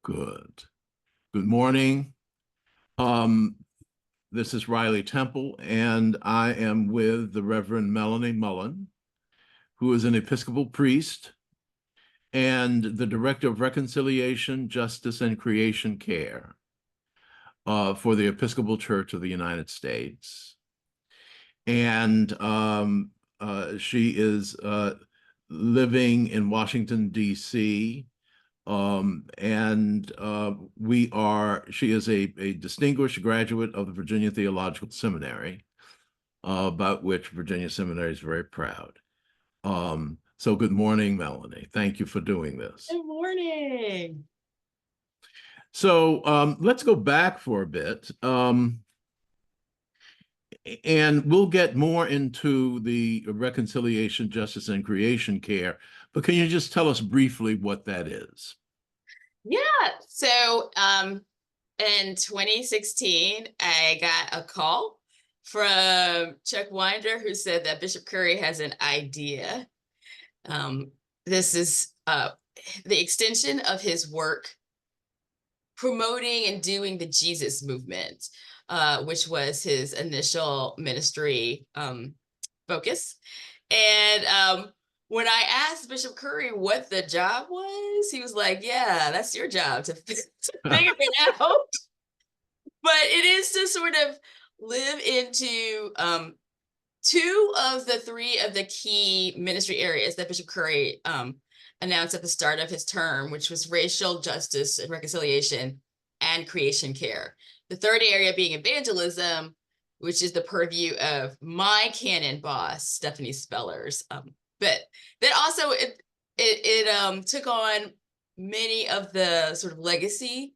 Good. Good morning. This is Riley Temple, and I am with the Reverend Melanie Mullen, who is an Episcopal priest and the Director of Reconciliation, Justice, and Creation Care for the Episcopal Church of the United States. And she is living in Washington, D.C., she is a distinguished graduate of the Virginia Theological Seminary, about which Virginia Seminary is very proud. So good morning, Melanie. Thank you for doing this. Good morning. So let's go back for a bit. And we'll get more into the reconciliation, justice, and creation care. But can you just tell us briefly what that is? Yeah. So in 2016, I got a call from Chuck Winder, who said that Bishop Curry has an idea. This is the extension of his work promoting and doing the Jesus movement, which was his initial ministry focus. And when I asked Bishop Curry what the job was, he was like, yeah, that's your job to figure it out. But it is to sort of live into two of the three of the key ministry areas that Bishop Curry announced at the start of his term, which was racial justice and reconciliation and creation care. The third area being evangelism, which is the purview of my canon boss, Stephanie Spellers. But then also it took on many of the sort of legacy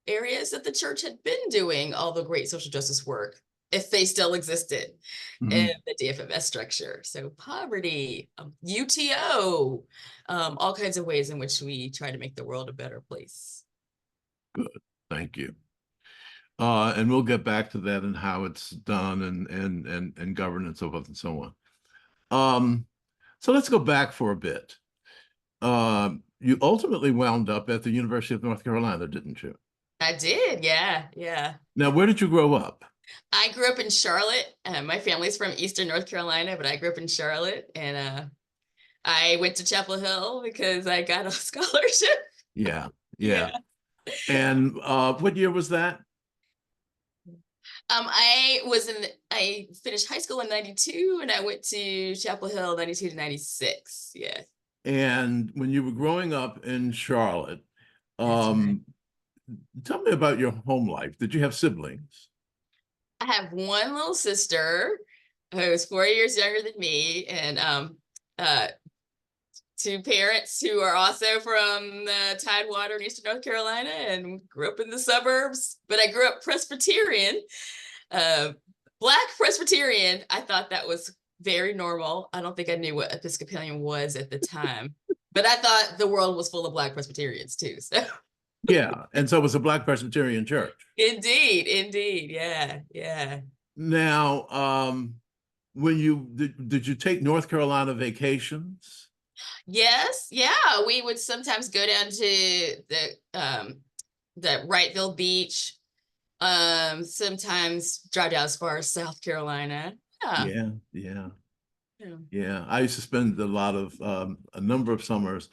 areas that the church had been doing all the great social justice work, if they still existed, in the DFMS structure. So poverty, UTO, all kinds of ways in which we try to make the world a better place. Good, thank you. And we'll get back to that and how it's done and governance, so forth and so on. So let's go back for a bit. You ultimately wound up at the University of North Carolina, didn't you? I did, yeah. Now, where did you grow up? I grew up in Charlotte. My family's from Eastern North Carolina, but I grew up in Charlotte, and I went to Chapel Hill because I got a scholarship. Yeah. And what year was that? I finished high school in 92, and I went to Chapel Hill 92 to 96. Yeah. And when you were growing up in Charlotte, Right. Tell me about your home life. Did you have siblings? I have one little sister who's 4 years younger than me, and two parents who are also from Tidewater in Eastern North Carolina and grew up in the suburbs. But I grew up Presbyterian, Black Presbyterian. I thought that was very normal. I don't think I knew what Episcopalian was at the time, but I thought the world was full of Black Presbyterians too. So. Yeah, and so it was a Black Presbyterian church. Indeed, yeah. Now, when you did you take North Carolina vacations? Yes, yeah. We would sometimes go down to the Wrightville Beach. Sometimes drive down as far as South Carolina. Yeah. I used to spend a number of summers,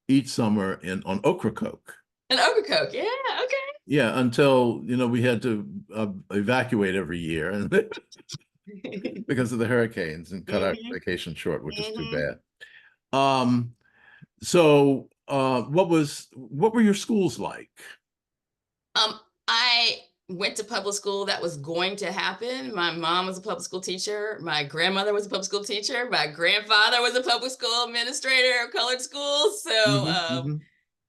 each summer on Ocracoke. In Ocracoke, yeah, okay. Yeah, until we had to evacuate every year and because of the hurricanes and cut our vacation short, which is too bad. So what were your schools like? I went to public school. That was going to happen. My mom was a public school teacher. My grandmother was a public school teacher. My grandfather was a public school administrator of colored schools. So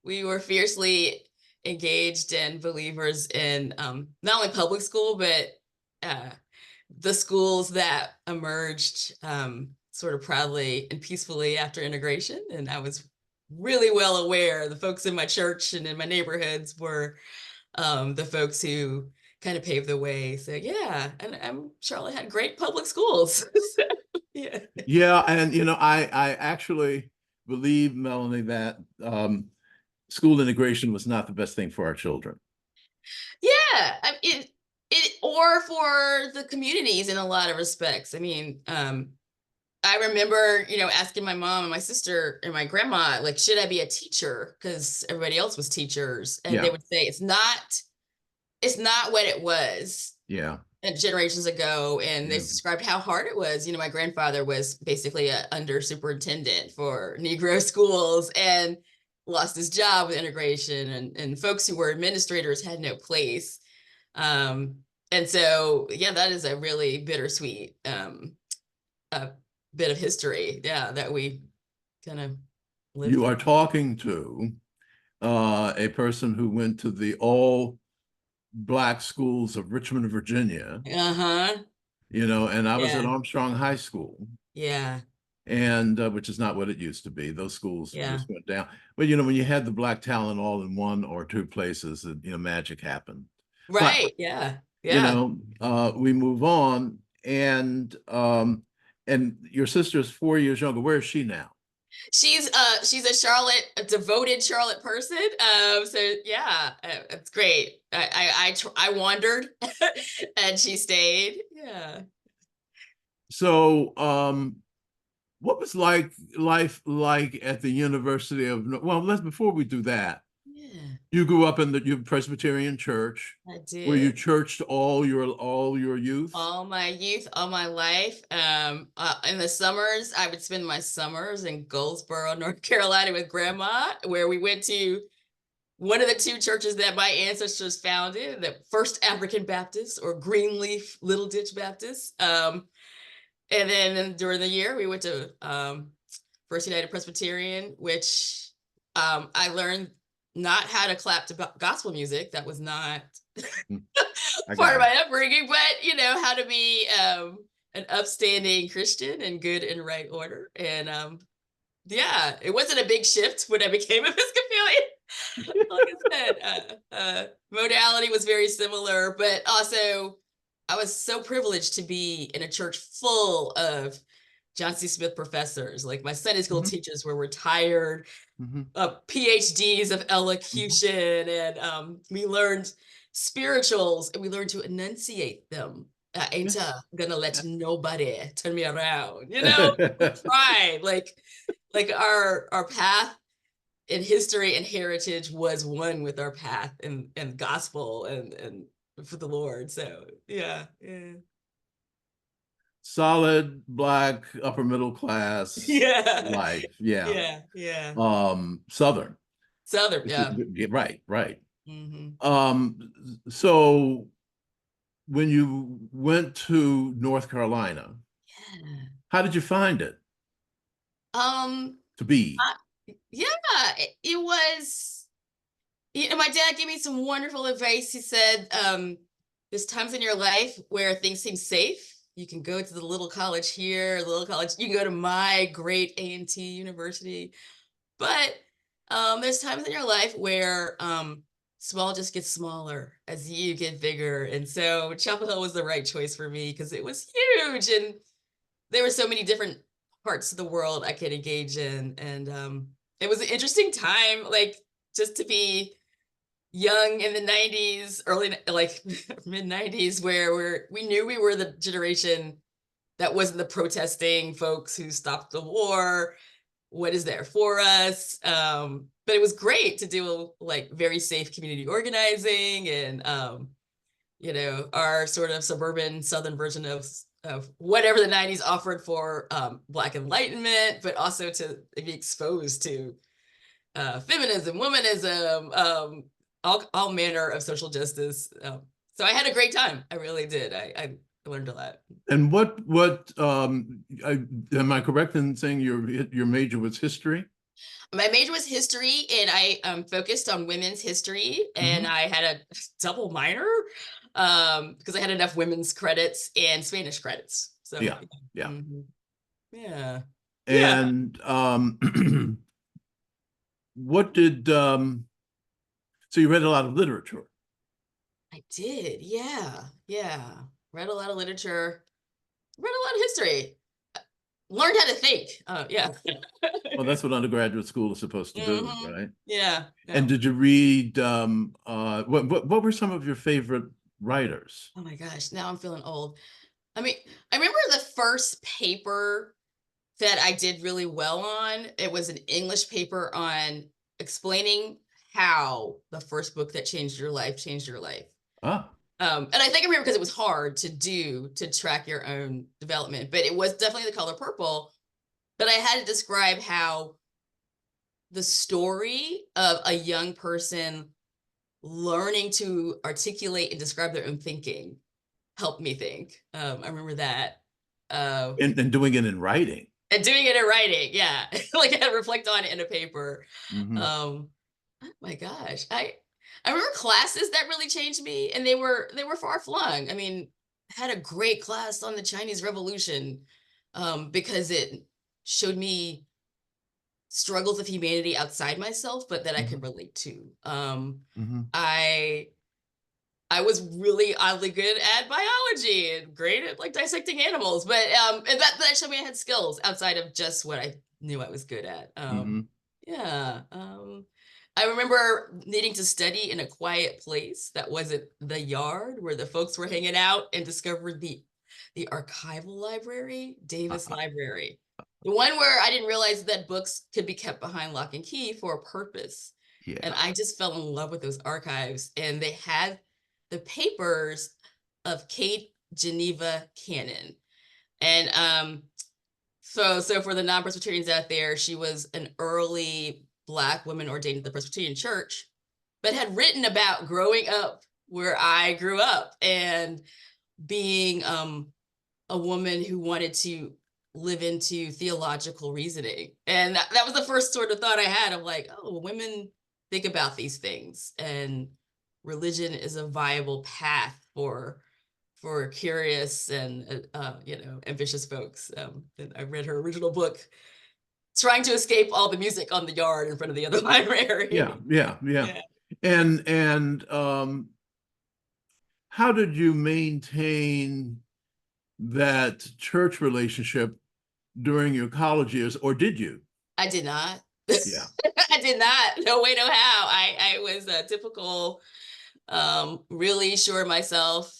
we were fiercely engaged and believers in not only public school, but the schools that emerged sort of proudly and peacefully after integration. And I was really well aware the folks in my church and in my neighborhoods were the folks who kind of paved the way. So yeah, and Charlotte had great public schools. So, yeah, and I actually believe, Melanie, that school integration was not the best thing for our children. Yeah, it or for the communities in a lot of respects. I mean, I remember, asking my mom and my sister and my grandma, like, should I be a teacher? Because everybody else was teachers, and they Yeah. would say it's not what it was Yeah. generations ago, and they Yeah. described how hard it was. My grandfather was basically a under superintendent for Negro schools and lost his job with integration, and folks who were administrators had no place. And so, yeah, that is a really bittersweet bit of history, that we kind of live You through. are talking to a person who went to the all Black schools of Richmond, Virginia, Uh-huh. and I was at Yeah. Armstrong High School, Yeah. and which is not what it used to be. Those schools Yeah. just went down. But when you had the Black talent all in one or two places, magic happened. But Right. Yeah. Yeah. we move on, and your sister is 4 years younger. Where is she now? She's a devoted Charlotte person. So yeah, it's great. I wandered and she stayed. Yeah. So what was life like at the University of, well, before we do that, Yeah, you grew up in the Presbyterian church. I Were you did. churched all your youth? All my youth, all my life. In the summers, I would spend my summers in Goldsboro, North Carolina with grandma, where we went to one of the two churches that my ancestors founded, the First African Baptist or Greenleaf Little Ditch Baptist. And then during the year, we went to First United Presbyterian, which I learned not how to clap to gospel music. That was not part of my upbringing, but how to be an upstanding Christian in good and right order. And yeah, it wasn't a big shift when I became Episcopalian. Like I said, modality was very similar, but also I was so privileged to be in a church full of John C. Smith professors. Like my Sunday school teachers were retired PhDs of elocution, and we learned spirituals, and we learned to enunciate them. I ain't gonna let nobody turn me around. Pride, like our path in history and heritage was one with our path and gospel and for the Lord. So yeah. Solid Black upper middle class life. Yeah. Southern. Southern, yeah. Right. So when you went to North Carolina, how did you find it to be? It was, my dad gave me some wonderful advice. He said, there's times in your life where things seem safe. You can go to the little college here, you can go to my great A&T University, but there's times in your life where small just gets smaller as you get bigger. And so Chapel Hill was the right choice for me because it was huge, and there were so many different parts of the world I could engage in. And it was an interesting time, like just to be young in the 90s, early, like mid 90s, where we knew we were the generation that wasn't the protesting folks who stopped the war. What is there for us? But it was great to do like very safe community organizing and our sort of suburban Southern version of whatever the 90s offered for Black enlightenment, but also to be exposed to feminism, womanism, all manner of social justice. So I had a great time. I really did. I learned a lot. And what am I correct in saying your major was history? My major was history, and I focused on women's history, and I had a double minor because I had enough women's credits and Spanish credits. So yeah. Yeah. And what did so you read a lot of literature? I did. Yeah. Read a lot of literature, read a lot of history. learned how to think. Yeah. Well, that's what undergraduate school is supposed to do, Mhm. right? Yeah. And did you read what were some of your favorite writers? Oh my gosh, now I'm feeling old. I mean, I remember the first paper that I did really well on. It was an English paper on explaining how the first book that changed your life changed your life. Ah, And I think I remember because it was hard to do to track your own development, but it was definitely The Color Purple. But I had to describe how the story of a young person learning to articulate and describe their own thinking helped me think. I remember that. and doing it in writing. And doing it in writing, yeah. Like I had to reflect on it in a paper. Mm-hmm. Oh my gosh. I remember classes that really changed me, and they were far flung. I mean, I had a great class on the Chinese Revolution because it showed me struggles of humanity outside myself, but that I Mm-hmm. could relate to. Mm-hmm. I was really oddly good at biology and great at like dissecting animals, but and that showed me I had skills outside of just what I knew I was good at. Mm-hmm. Yeah. I remember needing to study in a quiet place that wasn't the yard where the folks were hanging out, and discovered the archival library, Davis Library. The one where I didn't realize that books could be kept behind lock and key for a purpose. And Yeah. I just fell in love with those archives. And they had the papers of Kate Geneva Cannon. And so for the non-Presbyterians out there, she was an early Black woman ordained to the Presbyterian Church, but had written about growing up where I grew up and being a woman who wanted to live into theological reasoning. And that was the first sort of thought I had of like, oh, women think about these things, and religion is a viable path for curious and ambitious folks. And I read her original book, trying to escape all the music on the yard in front of the other Yeah. library. Yeah. Yeah. Yeah. And how did you maintain that church relationship during your college years, or did you? I did not. Yeah. I did not. No way, no how. I was a typical, really sure of myself.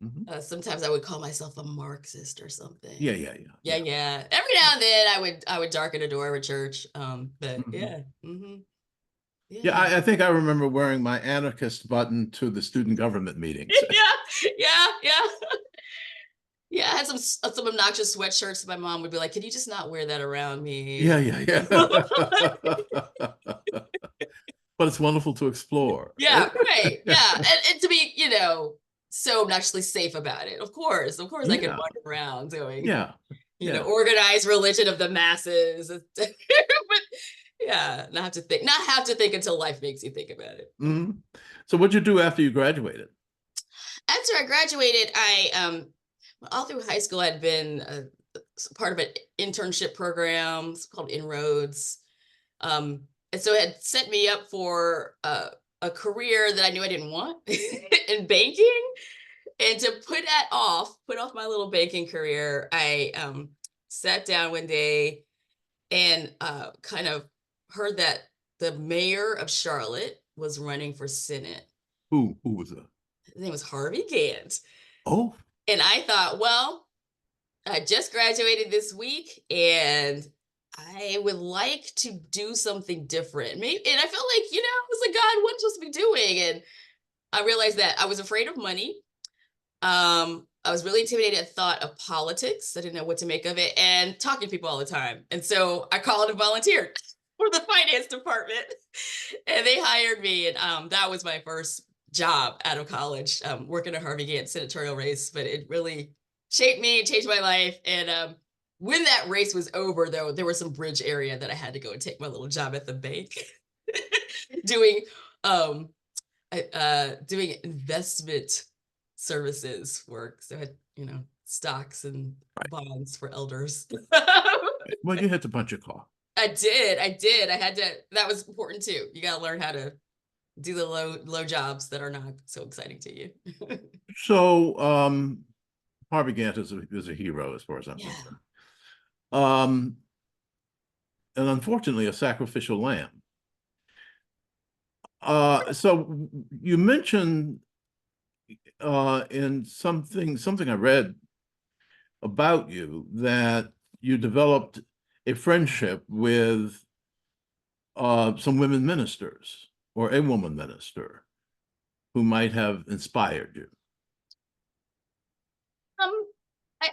Mm-hmm. Sometimes I would call myself a Marxist or Yeah. something. Yeah. Yeah. Yeah, Yeah. yeah. Every now and then I would darken a door of a church. But Mm-hmm. yeah. Yeah, Yeah. I think I remember wearing my anarchist button to the student government meetings. Yeah. Yeah, I had some obnoxious sweatshirts. My mom would be like, "Can you just not wear that around Yeah, me?" yeah, yeah. But it's wonderful to explore. Yeah, right. Yeah. And to be, so obnoxiously safe about it. Of course I could Yeah, wander around doing, yeah, yeah. organized religion of the masses. But yeah, not have to think until life makes you think about it. Hmm. So what'd you do after you graduated? After I graduated, I all through high school I'd been part of an internship program called Inroads. And so it had set me up for a career that I knew I didn't want in banking. And to put off my little banking career, I sat down one day and kind of heard that the mayor of Charlotte was running for Senate. Who was that? His name was Harvey Gantt. Oh, And I thought, well, I just graduated this week and I would like to do something different. Maybe, and I felt like, it was like, God, what am I supposed to be doing? And I realized that I was afraid of money. I was really intimidated at the thought of politics. I didn't know what to make of it, and talking to people all the time. And so I called and volunteered for the finance department, and they hired me. And that was my first job out of college, working a Harvey Gantt senatorial race. But it really shaped me, changed my life. And when that race was over, though, there was some bridge area that I had to go and take my little job at the bank, doing doing investment services work. So I had, stocks and right. bonds for elders. Well, you had to punch a clock. I did. I had to, that was important too. You got to learn how to do the low jobs that are not so exciting to you. So Harvey Gantt is a hero as far as I'm concerned. and unfortunately a sacrificial lamb. So you mentioned in something I read about you that you developed a friendship with some women ministers or a woman minister who might have inspired you.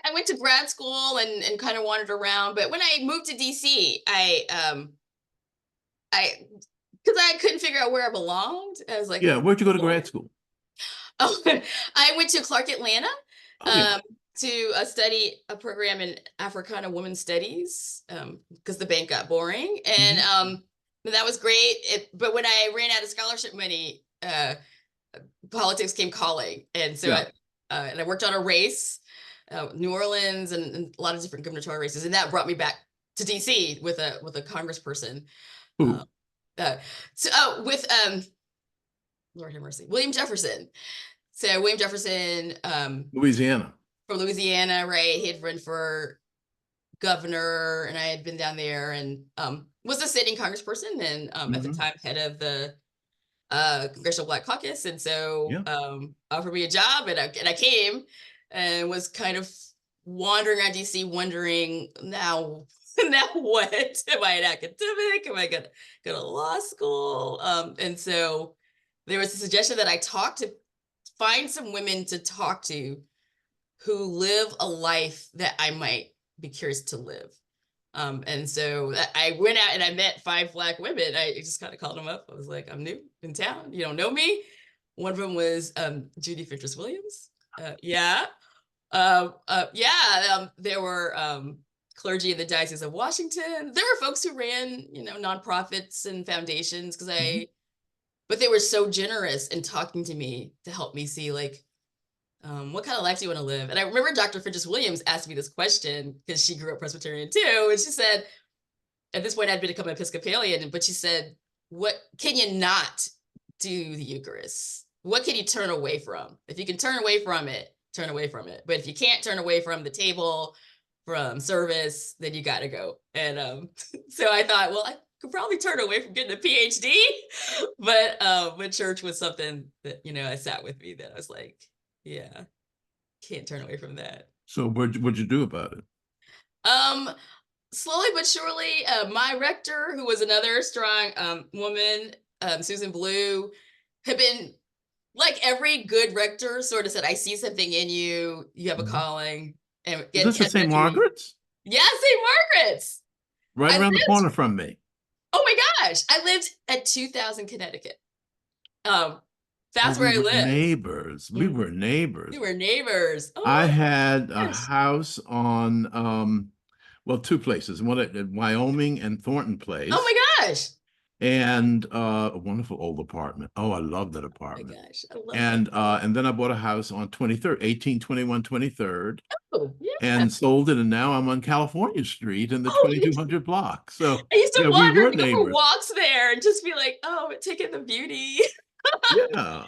I went to grad school and kind of wandered around, but when I moved to DC, because I couldn't figure out where I belonged. I was like, Yeah, where'd you go to grad school? Oh, I went to Clark Atlanta to study a program in Africana Women Studies because the bank got boring, and that was great. But when I ran out of scholarship money, politics came calling, and so and I worked on a race, New Orleans, and a lot of different gubernatorial races, and that brought me back to DC with a congressperson. Who? With Lord have mercy, William Jefferson. So William Jefferson, Louisiana. from Louisiana, right? He had run for governor, and I had been down there, and was a sitting congressperson, and at the time head of the Congressional Black Caucus, and so offered me a job, and I came, and was kind of wandering around DC, wondering now what? Am I an academic? Am I gonna go to law school? And so there was a suggestion that I find some women to talk to who live a life that I might be curious to live. And so I went out and I met 5 Black women. I just kind of called them up. I was like, I'm new in town. You don't know me. One of them was Judy Fitris Williams. There were clergy in the Diocese of Washington. There were folks who ran, nonprofits and foundations but they were so generous in talking to me to help me see like, what kind of life do you want to live? And I remember Dr. Fitris Williams asked me this question because she grew up Presbyterian too. And she said, at this point I'd become an Episcopalian, but she said, what can you not do the Eucharist? What can you turn away from? If you can turn away from it, turn away from it. But if you can't turn away from the table, from service, then you got to go. And so I thought, well, I could probably turn away from getting a PhD, but church was something that, I sat with me that I was like, yeah, can't turn away from that. So what'd you do about it? Slowly but surely, my rector, who was another strong woman, Susan Blue, had been like every good rector sort of said, I see something in you, you have a calling. And is this the St. Margaret's? Yeah, St. Margaret's. Right around the corner from me. Oh my gosh. I lived at 2000 Connecticut. That's where I lived. Neighbors. We were neighbors. We were neighbors. Oh, I had a house on, 2 places, one at Wyoming and Thornton Place. Oh my gosh. And a wonderful old apartment. Oh, I love that apartment. Oh my gosh. I love that. And then I bought a house on 23rd, 1821 23rd. Oh, yeah. And sold it, and now I'm on California Street in the 2200 block. So I used to wander for walks there and just be like, oh, taking the beauty. Yeah.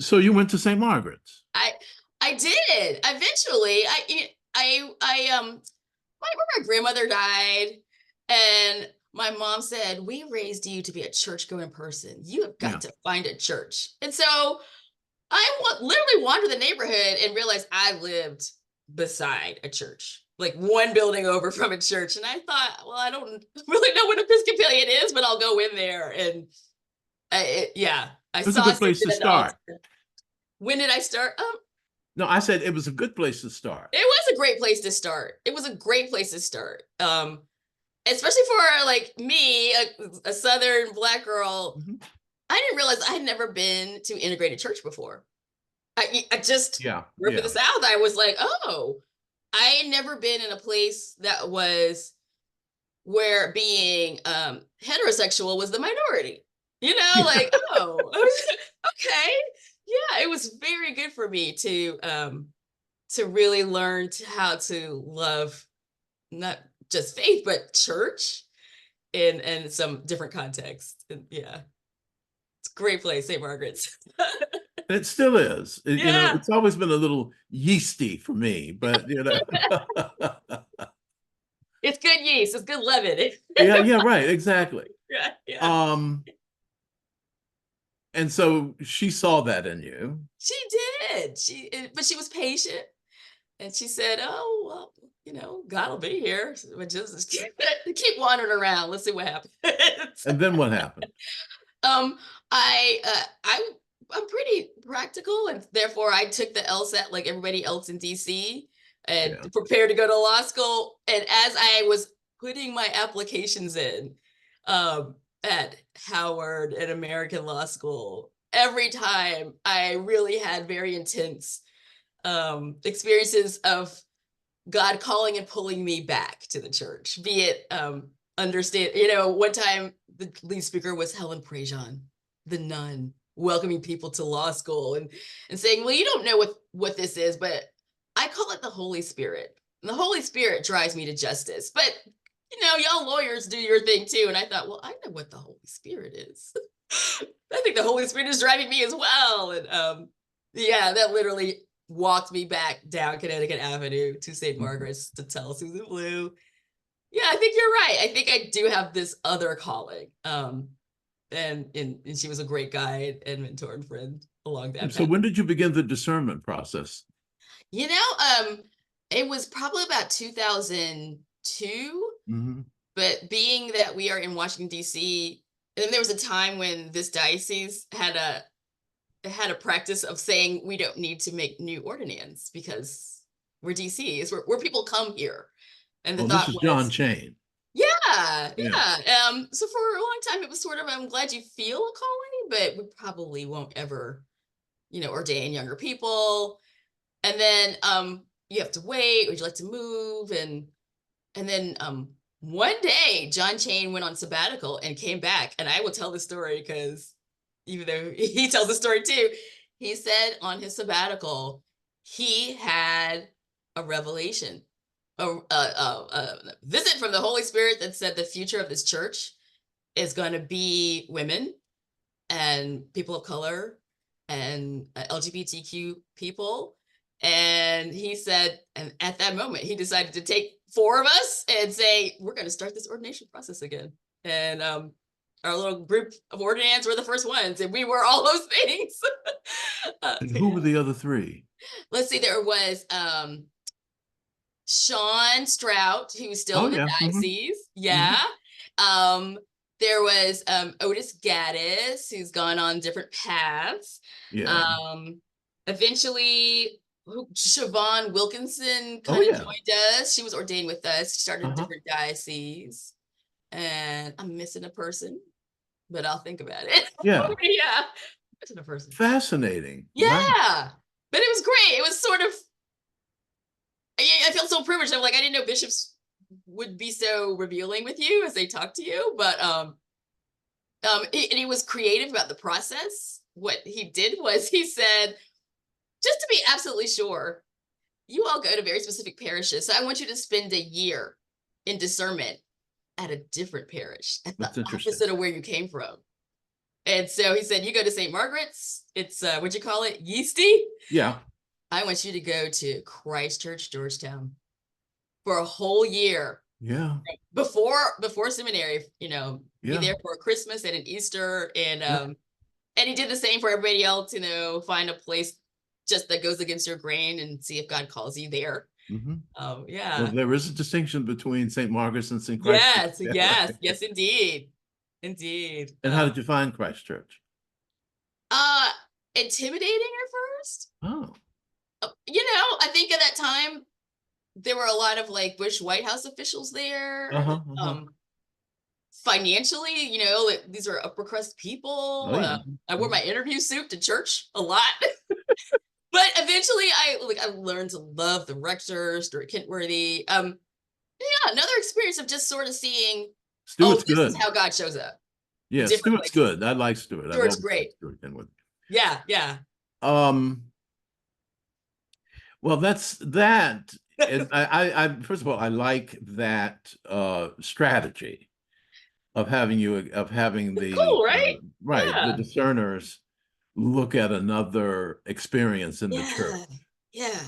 So you went to St. Margaret's? I did. Eventually, my grandmother died, and my mom said, we raised you to be a church-going person. You have got to find a church. And so I literally wandered the neighborhood and realized I lived beside a church, like one building over from a church. And I thought, well, I don't really know what Episcopalian is, but I'll go in there. And it was a good place to start. When did I start? No, I said it was a good place to start. It was a great place to start. It was a great place to start. Especially for like me, a Southern Black girl. I didn't realize I had never been to integrated church before. I just grew up in the South. I was like, oh, I had never been in a place that was where being heterosexual was the minority. Oh, okay. Yeah, it was very good for me to really learn how to love not just faith, but church in some different contexts. And it's a great place, St. Margaret's. And it still is. Yeah. It's always been a little yeasty for me, but It's good yeast. It's good leaven. yeah, right, exactly. Yeah, yeah. Um, and so she saw that in you. She did. But she was patient, and she said, "Oh, well, God will be here. But just keep wandering around. Let's see what happens." And then what happened? Um, I'm pretty practical, and therefore I took the LSAT like everybody else in DC and Yeah. prepared to go to law school. And as I was putting my applications in at Howard and American Law School, every time I really had very intense experiences of God calling and pulling me back to the church, be it understand, one time the lead speaker was Helen Prejean, the nun, welcoming people to law school and saying, well, you don't know what this is, but I call it the Holy Spirit. And the Holy Spirit drives me to justice. But, y'all lawyers do your thing too. And I thought, well, I know what the Holy Spirit is. I think the Holy Spirit is driving me as well. And yeah, that literally walked me back down Connecticut Avenue to St. Margaret's to tell Susan Blue, yeah, I think you're right. I think I do have this other calling. And she was a great guide and mentor and friend along that So path. when did you begin the discernment process? It was probably about 2002. Mm-hmm. But being that we are in Washington, D.C., and there was a time when this diocese had a practice of saying we don't need to make new ordinands because we're DC. It's where people come here. And the thought this is was John Chain. Yeah. So for a long time, it was sort of, I'm glad you feel a calling, but we probably won't ever, ordain younger people. And then you have to wait. Would you like to move? And then one day, John Chain went on sabbatical and came back. And I will tell the story because even though he tells the story too, he said on his sabbatical, he had a revelation, a visit from the Holy Spirit that said the future of this church is going to be women and people of color and LGBTQ people. And he said, and at that moment, he decided to take 4 of us and say, we're going to start this ordination process again. And our little group of ordinands were the first ones, and we were all those things. And who were the other 3? Let's see, there was Sean Strout, who's still in the diocese. Yeah. There was Otis Gaddis, who's gone on different paths. Yeah. Eventually, Siobhan Wilkinson kind of joined us. She was ordained with us. She started a different diocese. And I'm missing a person, but I'll think about it. Yeah. Yeah. Missing a person. Fascinating. Yeah. Wow. But it was great. It was sort of, I felt so privileged. I'm like, I didn't know bishops would be so revealing with you as they talk to you, but and he was creative about the process. What he did was he said, just to be absolutely sure, you all go to very specific parishes. So I want you to spend a year in discernment at a different parish, at the opposite of where you came from. And so he said, you go to St. Margaret's. It's, what'd you call it? Yeasty? Yeah. I want you to go to Christ Church, Georgetown for a whole year. Yeah. Before seminary, be there for a Christmas and an Easter. And he did the same for everybody else, find a place just that goes against your grain and see if God calls you there. Yeah. Well, there is a distinction between St. Margaret's and St. Christ. Yes, indeed. Indeed. And how did you find Christ Church? Intimidating at first. Oh. I think at that time there were a lot of like Bush White House officials there. Financially, these are upper crust people. I wore my interview suit to church a lot. But eventually I learned to love the rector, Stuart Kentworthy. Another experience of just sort of seeing Stuart's this good. is how God shows up. Yeah, Stuart's good. I like Stuart. Stuart's great. Stuart Kentworthy. Yeah. Well, that's that. And I first of all, I like that strategy of having the cool, right? the discerners look at another experience in the church. Yeah.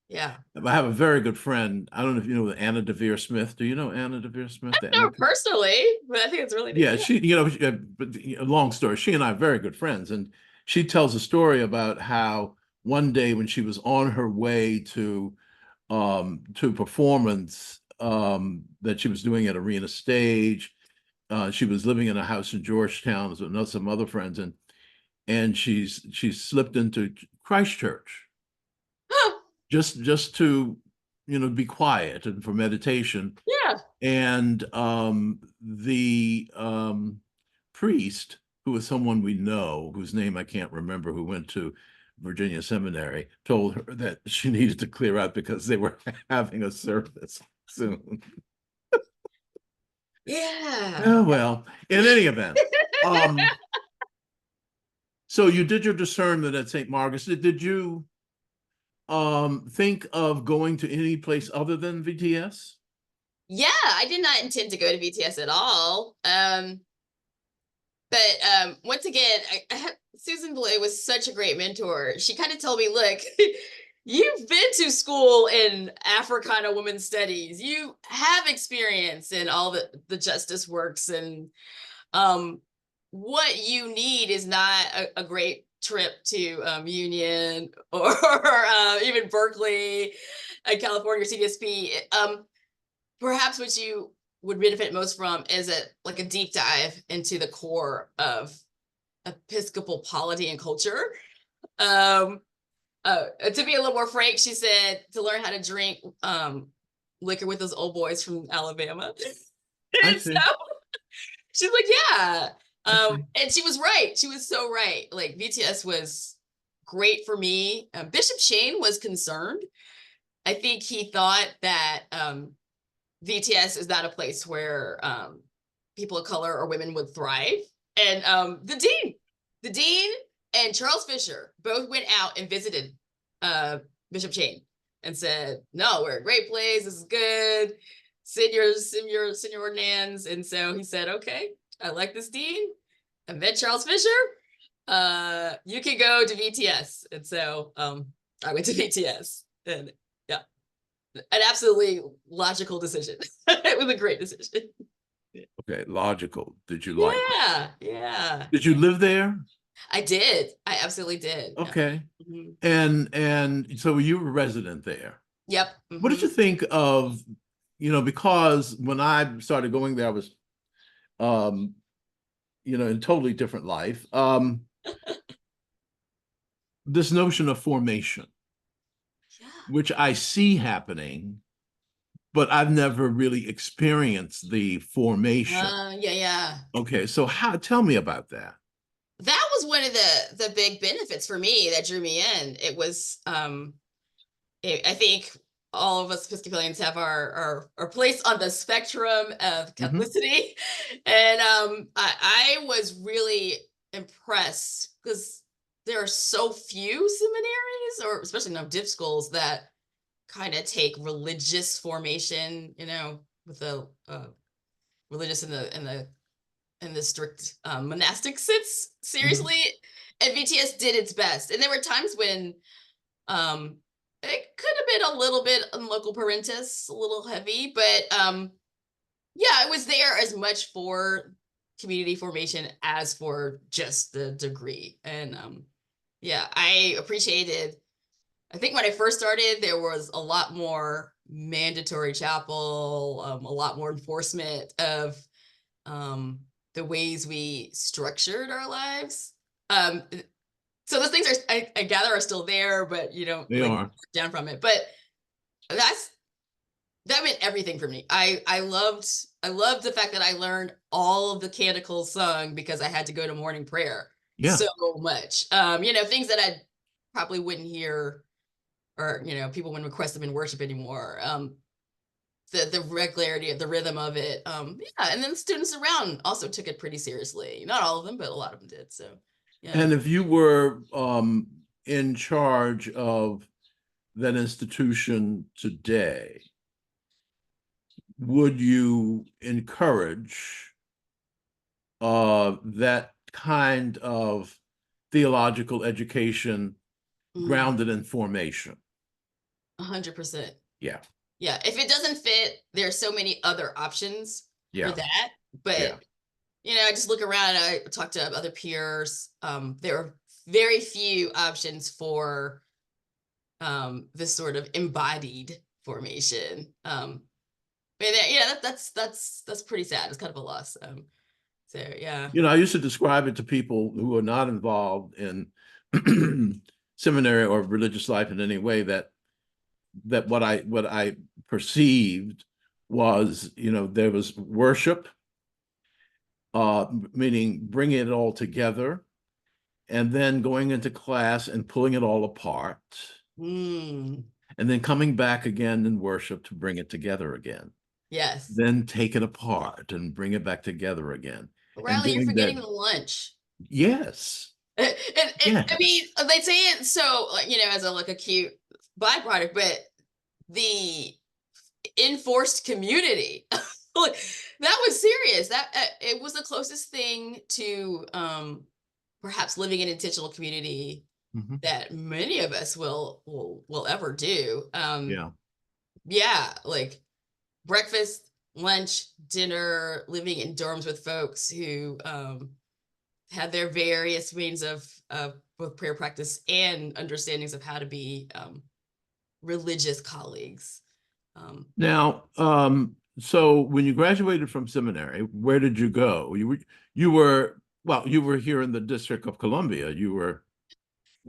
Yeah. I have a very good friend. I don't know if you know Anna DeVere Smith. Do you know Anna DeVere Smith? The No, actor? personally, but I think it's really neat. Yeah, she, you know, but long story, she and I are very good friends. And she tells a story about how one day when she was on her way to performance that she was doing at Arena Stage, she was living in a house in Georgetown with some other friends, and she slipped into Christchurch Yeah. just to be quiet and for meditation. Yeah. And the priest, who was someone we know, whose name I can't remember, who went to Virginia Seminary, told her that she needed to clear out because they were having a service soon. Yeah. Oh, well, in any event, so you did your discernment at St. Margaret's. Did you think of going to any place other than VTS? Yeah, I did not intend to go to VTS at all. But once again, Susan Blue was such a great mentor. She kind of told me, look, you've been to school in Africana women's studies. You have experience in all the justice works. And what you need is not a great trip to Union or even Berkeley, California, or CDSP. Perhaps what you would benefit most from is like a deep dive into the core of Episcopal polity and culture. To be a little more frank, she said to learn how to drink liquor with those old boys from Alabama. I And so see. she's like, yeah. I see. And she was right. She was so right. Like VTS was great for me. Bishop Shane was concerned. I think he thought that VTS is not a place where people of color or women would thrive. And the dean and Charles Fisher both went out and visited Bishop Shane and said, no, we're a great place. This is good. Senior ordinands. And so he said, okay, I like this dean. I met Charles Fisher. You can go to VTS. And so I went to VTS. And yeah, an absolutely logical decision. It was a great decision. Okay, logical. Did you like it? Yeah, yeah. Did you live there? I did. I absolutely did. Yeah. Okay. Mhm. And so you were a resident there. Yep. What did you think of, because when I started going there, I was, in a totally different life. This notion of formation, Yeah. which I see happening, but I've never really experienced the formation. Yeah. Okay, so tell me about that. That was one of the big benefits for me that drew me in. It was I think all of us Episcopalians have our place on the spectrum of Catholicity. And I was really impressed because there are so few seminaries, or especially div schools, that kind of take religious formation, with the religious in the strict monastic sense seriously. And VTS did its best. And there were times when it could have been a little bit on local parentis, a little heavy, but yeah, it was there as much for community formation as for just the degree. And yeah, I think when I first started, there was a lot more mandatory chapel, a lot more enforcement of the ways we structured our lives. So those things I gather are still there, but you don't They are. down from it. But that meant everything for me. I loved the fact that I learned all of the canticles sung because I had to go to morning prayer so much. Things that I probably wouldn't hear, or people wouldn't request them in worship anymore. The regularity of the rhythm of it. Yeah, and then the students around also took it pretty seriously. Not all of them, but a lot of them did. So yeah. And if you were in charge of that institution today, would you encourage that kind of theological education Mm, grounded in formation. 100%. Yeah. Yeah. If it doesn't fit, there's so many other options for Yeah. that. But Yeah. I just look around and I talk to other peers. There are very few options for this sort of embodied formation. But that's pretty sad. It's kind of a loss. So yeah. I used to describe it to people who are not involved in seminary or religious life in any way, that what I perceived was, there was worship, meaning bringing it all together, and then going into class and pulling it all apart, Mm, and then coming back again in worship to bring it together again, yes. then take it apart and bring it back together again, and Riley, you're doing that. forgetting the lunch. Yes. I mean, Yes. they say it so, as a cute byproduct, but the enforced community, like, that was serious. That it was the closest thing to perhaps living in intentional community Mhm. that many of us will ever do. Yeah. Yeah, like breakfast, lunch, dinner, living in dorms with folks who had their various means of both prayer practice and understandings of how to be religious colleagues. Now, so when you graduated from seminary, where did you go? You were here in the District of Columbia. You were.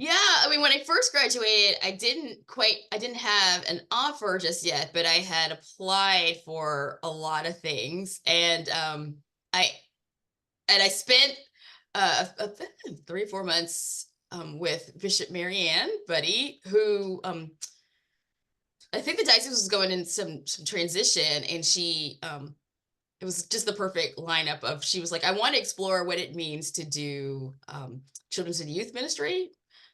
Yeah, I mean, when I first graduated, I didn't have an offer just yet, but I had applied for a lot of things, and I I spent 3 or 4 months with Bishop Marianne Buddy, who I think the diocese was going in some transition, and she it was just the perfect lineup of, she was like, I want to explore what it means to do children's and youth ministry.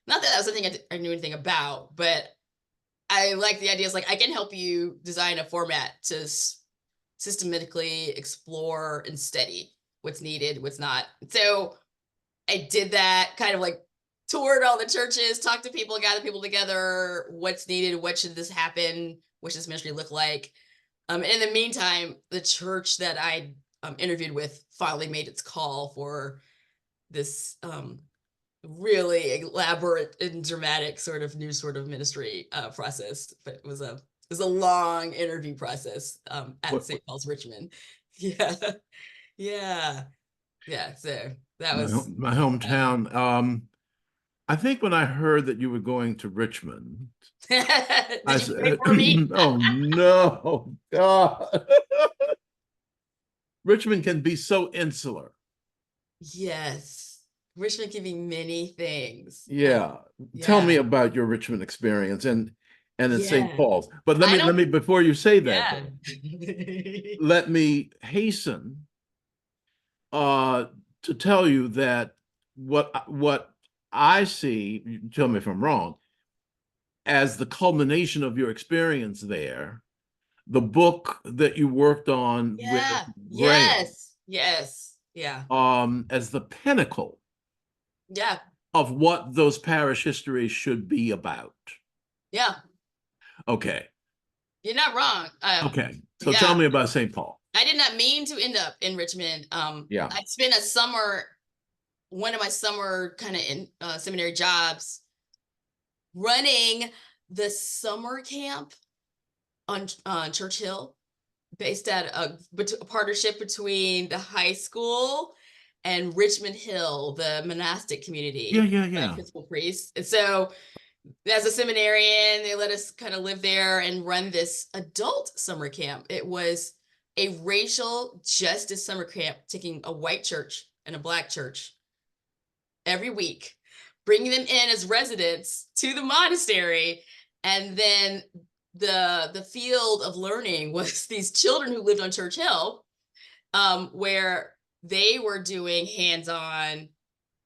Not that that was something I knew anything about, but I like the idea. It's like, I can help you design a format to systematically explore and study what's needed, what's not. So I did that, kind of like toured all the churches, talked to people, gathered people together, what's needed, what should this happen, what should this ministry look like. In the meantime, the church that I interviewed with finally made its call for this really elaborate and dramatic sort of new sort of ministry process. But it was a long interview process at What, St. Paul's Richmond. Yeah, yeah, yeah. So that was my hometown. I think when I heard that you were going to Richmond, I Did you pray said, for me? "Oh no, God!" Richmond can be so insular. Yes, Richmond can be many things. Yeah. Tell me Yeah, about your Richmond experience and in St. yeah. Paul's. But let I me don't. before you say that Yeah. though, let me hasten uh to tell you that what I see, you can tell me if I'm wrong, as the culmination of your experience there, the book that you worked on with Yeah. Graham, Yes. Yes. Yeah. as the pinnacle Yeah. of what those parish histories should be about. Yeah. Okay. You're not wrong. Okay. So tell Yeah. me about St. Paul. I did not mean to end up in Richmond. Yeah. I spent one of my summer kind of in seminary jobs running the summer camp on Church Hill, based at a partnership between the high school and Richmond Hill, the monastic Yeah, community, yeah, by yeah. Episcopal priests. And so, as a seminarian, they let us kind of live there and run this adult summer camp. It was a racial justice summer camp, taking a white church and a black church every week, bringing them in as residents to the monastery, and then the field of learning was these children who lived on Church Hill, where they were doing hands-on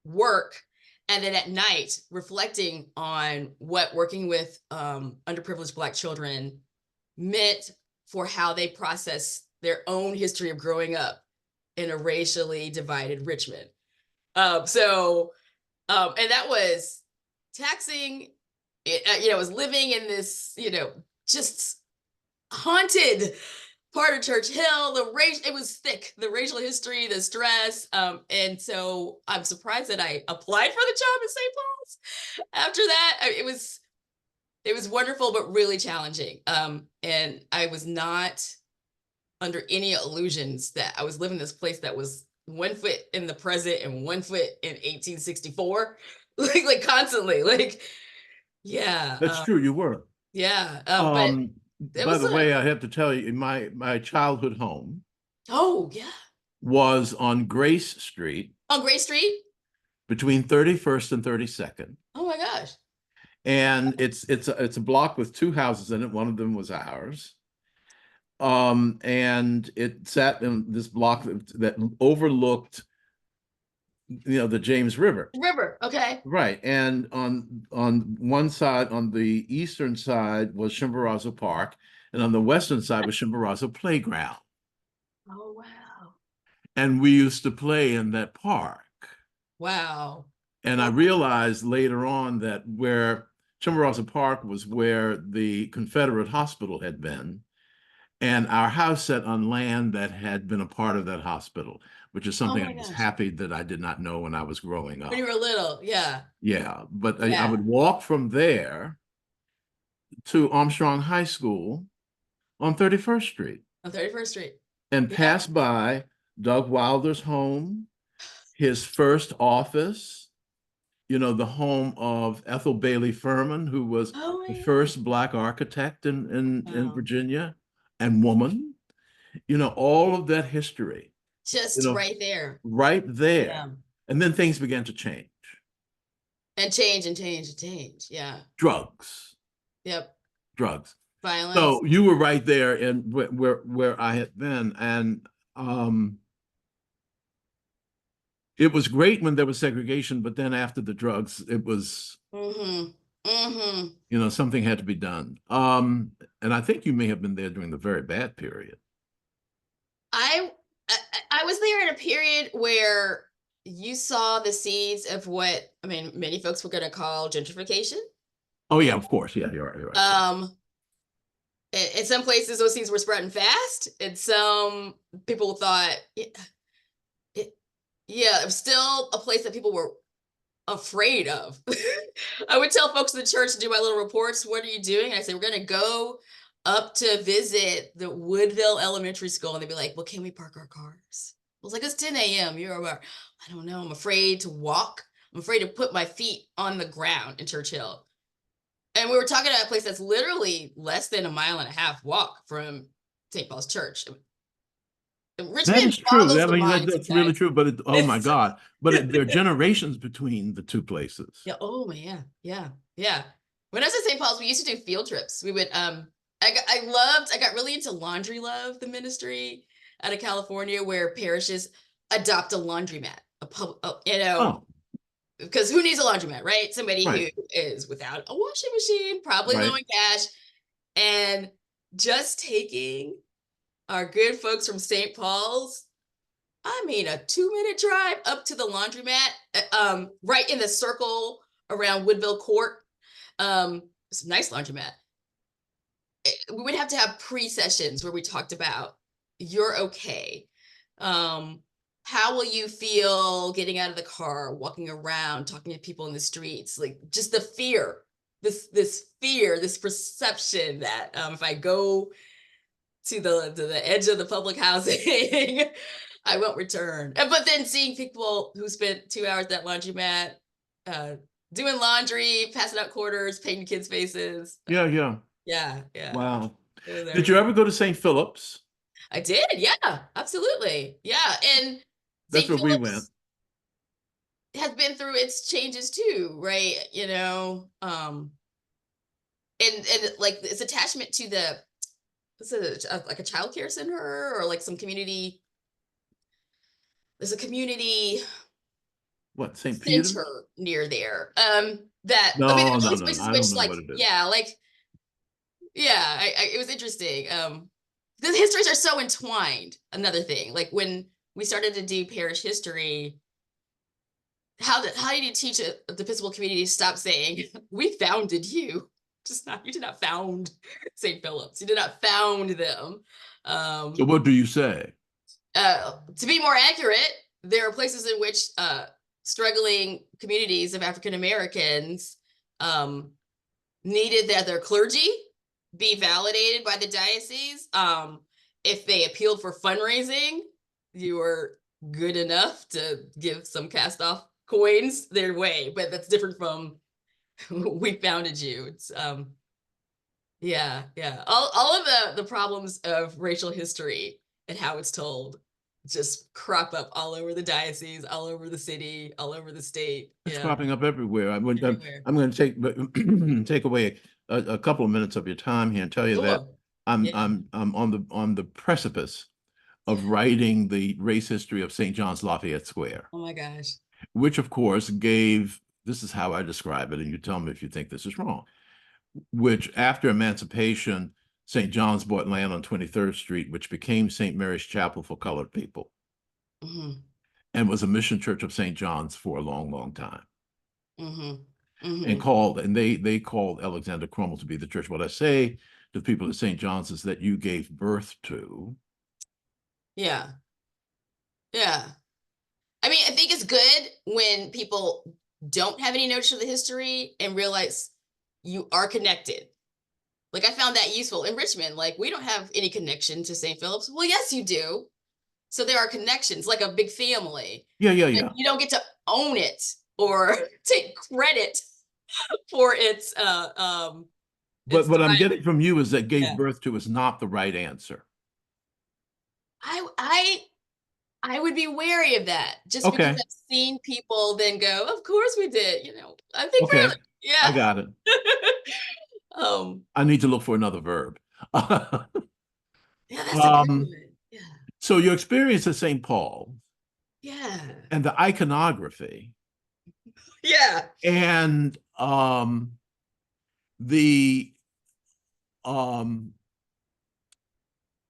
work, and then at night reflecting on what working with underprivileged Black children meant for how they process their own history of growing up in a racially divided Richmond. So And that was taxing. It was living in this, just haunted part of Church Hill. It was thick, the racial history, the stress. And so I'm surprised that I applied for the job at St. Paul's. After that, it was wonderful, but really challenging. And I was not under any illusions that I was living in this place that was 1 foot in the present and 1 foot in 1864, like constantly, yeah, That's true, you were. yeah. But it By was the way, I have to tell you, my childhood home oh yeah, was on Grace Street on Gray Street. between 31st and 32nd. Oh my gosh. And it's a block with two houses in it. One of them was ours. And it sat in this block that overlooked, the James River. River, okay. Right. And on one side, on the eastern side was Chimborazo Park, and on the western side was Chimborazo Playground. Oh wow. And we used to play in that park. Wow. And I realized later on that where Chimborazo Park was where the Confederate hospital had been, and our house sat on land that had been a part of that hospital, which is something I was happy that I did not know when I was growing up. When you were little, yeah. Yeah, but I would walk from there to Armstrong High School on 31st Street. On 31st Street. And pass by Doug Wilder's home, his first office, the home of Ethel Bailey Furman, who was the first Black architect in Virginia and woman, all of that history. Just right there. Right there. Yeah. And then things began to change. And change and change and change. Yeah. Drugs. Yep. Drugs. Violence. So you were right there in where I had been. And it was great when there was segregation, but then after the drugs, it was, something had to be done. And I think you may have been there during the very bad period. I was there in a period where you saw the seeds of what, many folks were going to call gentrification. Oh yeah, of course. Yeah, you're right. In some places, those seeds were spreading fast. And some people thought, it was still a place that people were afraid of. I would tell folks in the church to do my little reports. What are you doing? And I say, we're going to go up to visit the Woodville Elementary School. And they'd be like, well, can we park our cars? I was like, it's 10 a.m. You're about, I don't know. I'm afraid to walk. I'm afraid to put my feet on the ground in Church Hill. And we were talking about a place that's literally less than a 1.5 mile walk from St. Paul's Church. That is true. That's really true. But oh my God! But there are generations between the two places. Yeah. Oh man. Yeah. Yeah. When I was at St. Paul's, we used to do field trips. We would. I got really into Laundry Love, the ministry out of California, where parishes adopt a laundromat, because who needs a laundromat, right? Somebody who is without a washing machine, probably low in cash, and just taking our good folks from St. Paul's, a 2-minute drive up to the laundromat, right in the circle around Woodville Court. It's a nice laundromat. We would have to have pre-sessions where we talked about, you're okay. How will you feel getting out of the car, walking around, talking to people in the streets? Like just the fear, this fear, this perception that if I go to the edge of the public housing, I won't return. But then seeing people who spent 2 hours at that laundromat, doing laundry, passing out quarters, painting kids' faces. Yeah. Wow. Did you ever go to St. Philip's? I did. Yeah, absolutely. Yeah. And that's where we went. Has been through its changes too, right? And like its attachment to like a childcare center or like some community. There's a community. What, St. Peter? Center near there. That no, I don't know what it is. It was interesting. The histories are so entwined. Another thing, like when we started to do parish history, how do you teach the Episcopal community to stop saying, we founded you? Just not, you did not found St. Philip's. You did not found them. So what do you say? To be more accurate, there are places in which struggling communities of African Americans needed that their clergy be validated by the diocese. If they appealed for fundraising, you were good enough to give some cast off coins their way, but that's different from we founded you. It's yeah. All of the problems of racial history and how it's told just crop up all over the diocese, all over the city, all over the state. It's Yeah. cropping up everywhere. I'm going to take away a couple of minutes of your time here and tell you that Sure. I'm Yeah. I'm on the precipice of writing the race history of St. John's Lafayette Square, Oh my gosh. which of course gave, this is how I describe it, and you tell me if you think this is wrong, which after emancipation, St. John's bought land on 23rd Street, which became St. Mary's Chapel for colored people, and was a mission church of St. John's for a long, long time. And they called Alexander Crummell to be the church. What I say to the people at St. John's is that you gave birth to. Yeah. I mean, I think it's good when people don't have any notion of the history and realize you are connected. Like, I found that useful in Richmond. Like, we don't have any connection to St. Philip's. Well, yes, you do. So there are connections, like a big family. Yeah. And you don't get to own it or take credit for its But what I'm getting from you is that gave birth to is not the right answer. I would be wary of that, just because I've seen people then go, of course we did, I think okay. Yeah. I got it. I need to look for another verb. Yeah, that's a good one. Yeah. So your experience at St. Paul. Yeah. And the iconography. Yeah. And the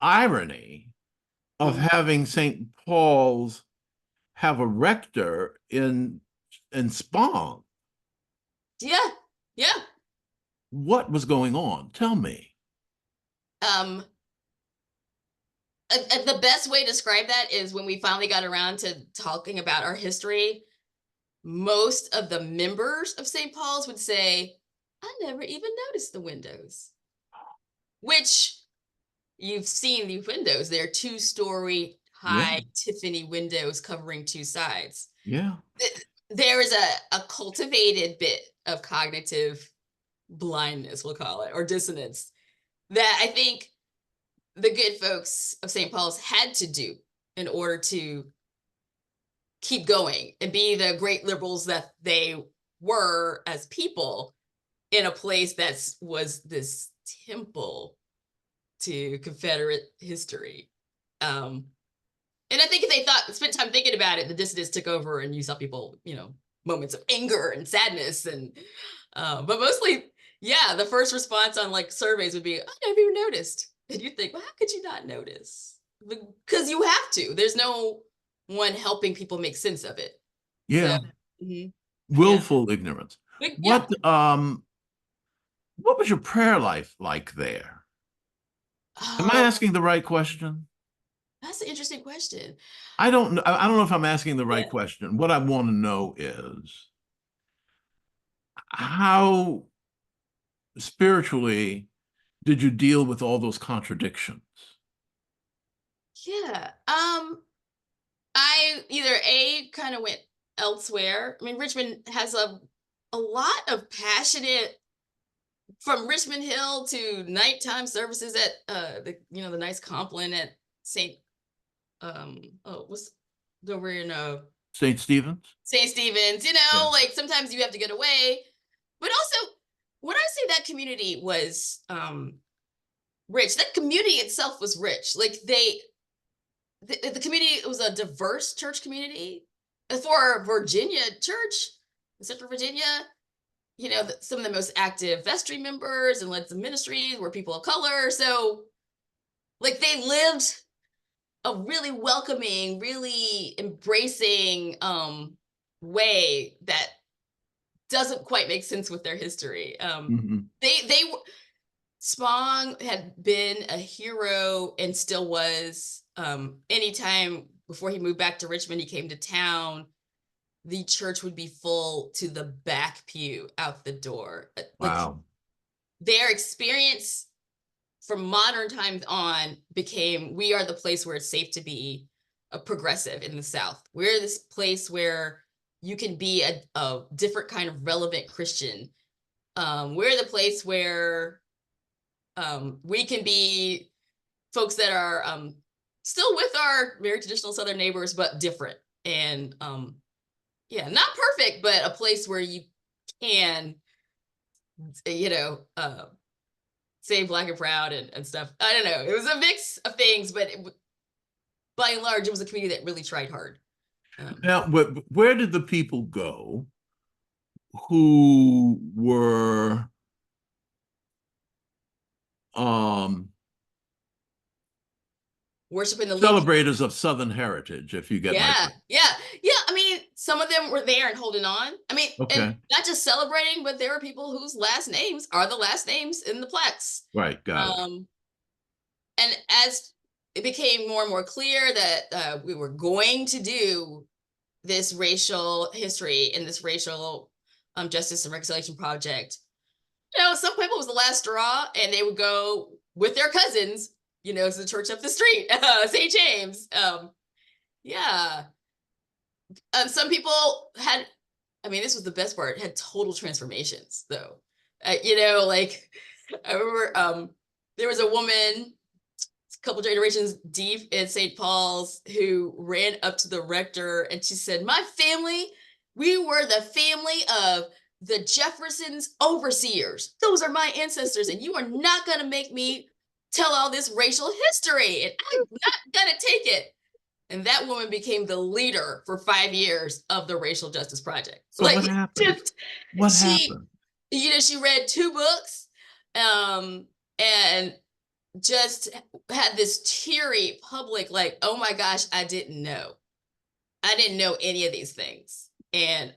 irony of having St. Paul's have a rector in Spong. Yeah. What was going on? Tell me. The best way to describe that is when we finally got around to talking about our history, most of the members of St. Paul's would say, I never even noticed the windows. Which, you've seen the windows. They're 2-story high Tiffany windows covering 2 sides. Yeah. There is a cultivated bit of cognitive blindness, we'll call it, or dissonance, that I think the good folks of St. Paul's had to do in order to keep going and be the great liberals that they were as people in a place that was this temple to Confederate history. And I think if they spent time thinking about it, the dissidents took over and you saw people, moments of anger and sadness. And but mostly, the first response on like surveys would be, I never even noticed. And you think, well, how could you not notice? Because you have to. There's no one helping people make sense of it. Yeah. So, willful ignorance. What was your prayer life like there? Am I asking the right question? That's an interesting question. I don't know if I'm asking the right question. What I want to know is how spiritually did you deal with all those contradictions? Yeah. I either kind of went elsewhere. I mean, Richmond has a lot of passionate, from Richmond Hill to nighttime services at the nice Compline at St. What's over in St. Stephen's? St. Stephen's, like sometimes you have to get away. But also, when I say that community was rich, that community itself was rich. Like the community was a diverse church community. For Virginia church, Central Virginia, some of the most active vestry members and led some ministries were people of color. So like they lived a really welcoming, really embracing way that doesn't quite make sense with their history. Spong had been a hero and still was. Anytime before he moved back to Richmond, he came to town, the church would be full to the back pew out the door. Like, Wow. their experience from modern times on became, we are the place where it's safe to be a progressive in the South. We're this place where you can be a different kind of relevant Christian. We're the place where we can be folks that are still with our very traditional Southern neighbors, but different. And yeah, not perfect, but a place where you can, say Black and proud and stuff. I don't know. It was a mix of things, but by and large, it was a community that really tried hard. Now, where did the people go who were worshiping the celebrators of Southern heritage, if you get my point? Yeah. I mean, some of them were there and holding on. I mean, and not just celebrating, but there were people whose last names are the last names in the plaques. Right, got it. And as it became more and more clear that we were going to do this racial history and this racial justice and reconciliation project, some people was the last straw, and they would go with their cousins, to the church up the street, St. James. Some people had, this was the best part, had total transformations, though. Like, I remember there was a woman a couple generations deep in St. Paul's who ran up to the rector, and she said, "My family, we were the family of the Jefferson's overseers. Those are my ancestors, and you are not going to make me tell all this racial history, and I'm not going to take it." And that woman became the leader for 5 years of the Racial Justice Project. So what happened? What happened? She read 2 books, and just had this teary public, like, oh my gosh, I didn't know any of these things. And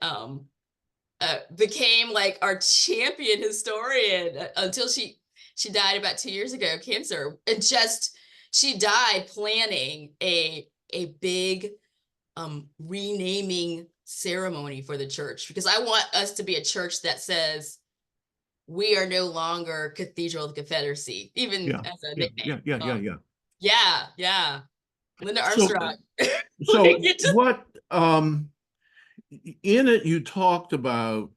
became like our champion historian until she died about 2 years ago, cancer. And she died planning a big renaming ceremony for the church, because I want us to be a church that says we are no longer Cathedral of the Confederacy, even as a nickname. Yeah. Linda Armstrong. So what, in it, you talked about,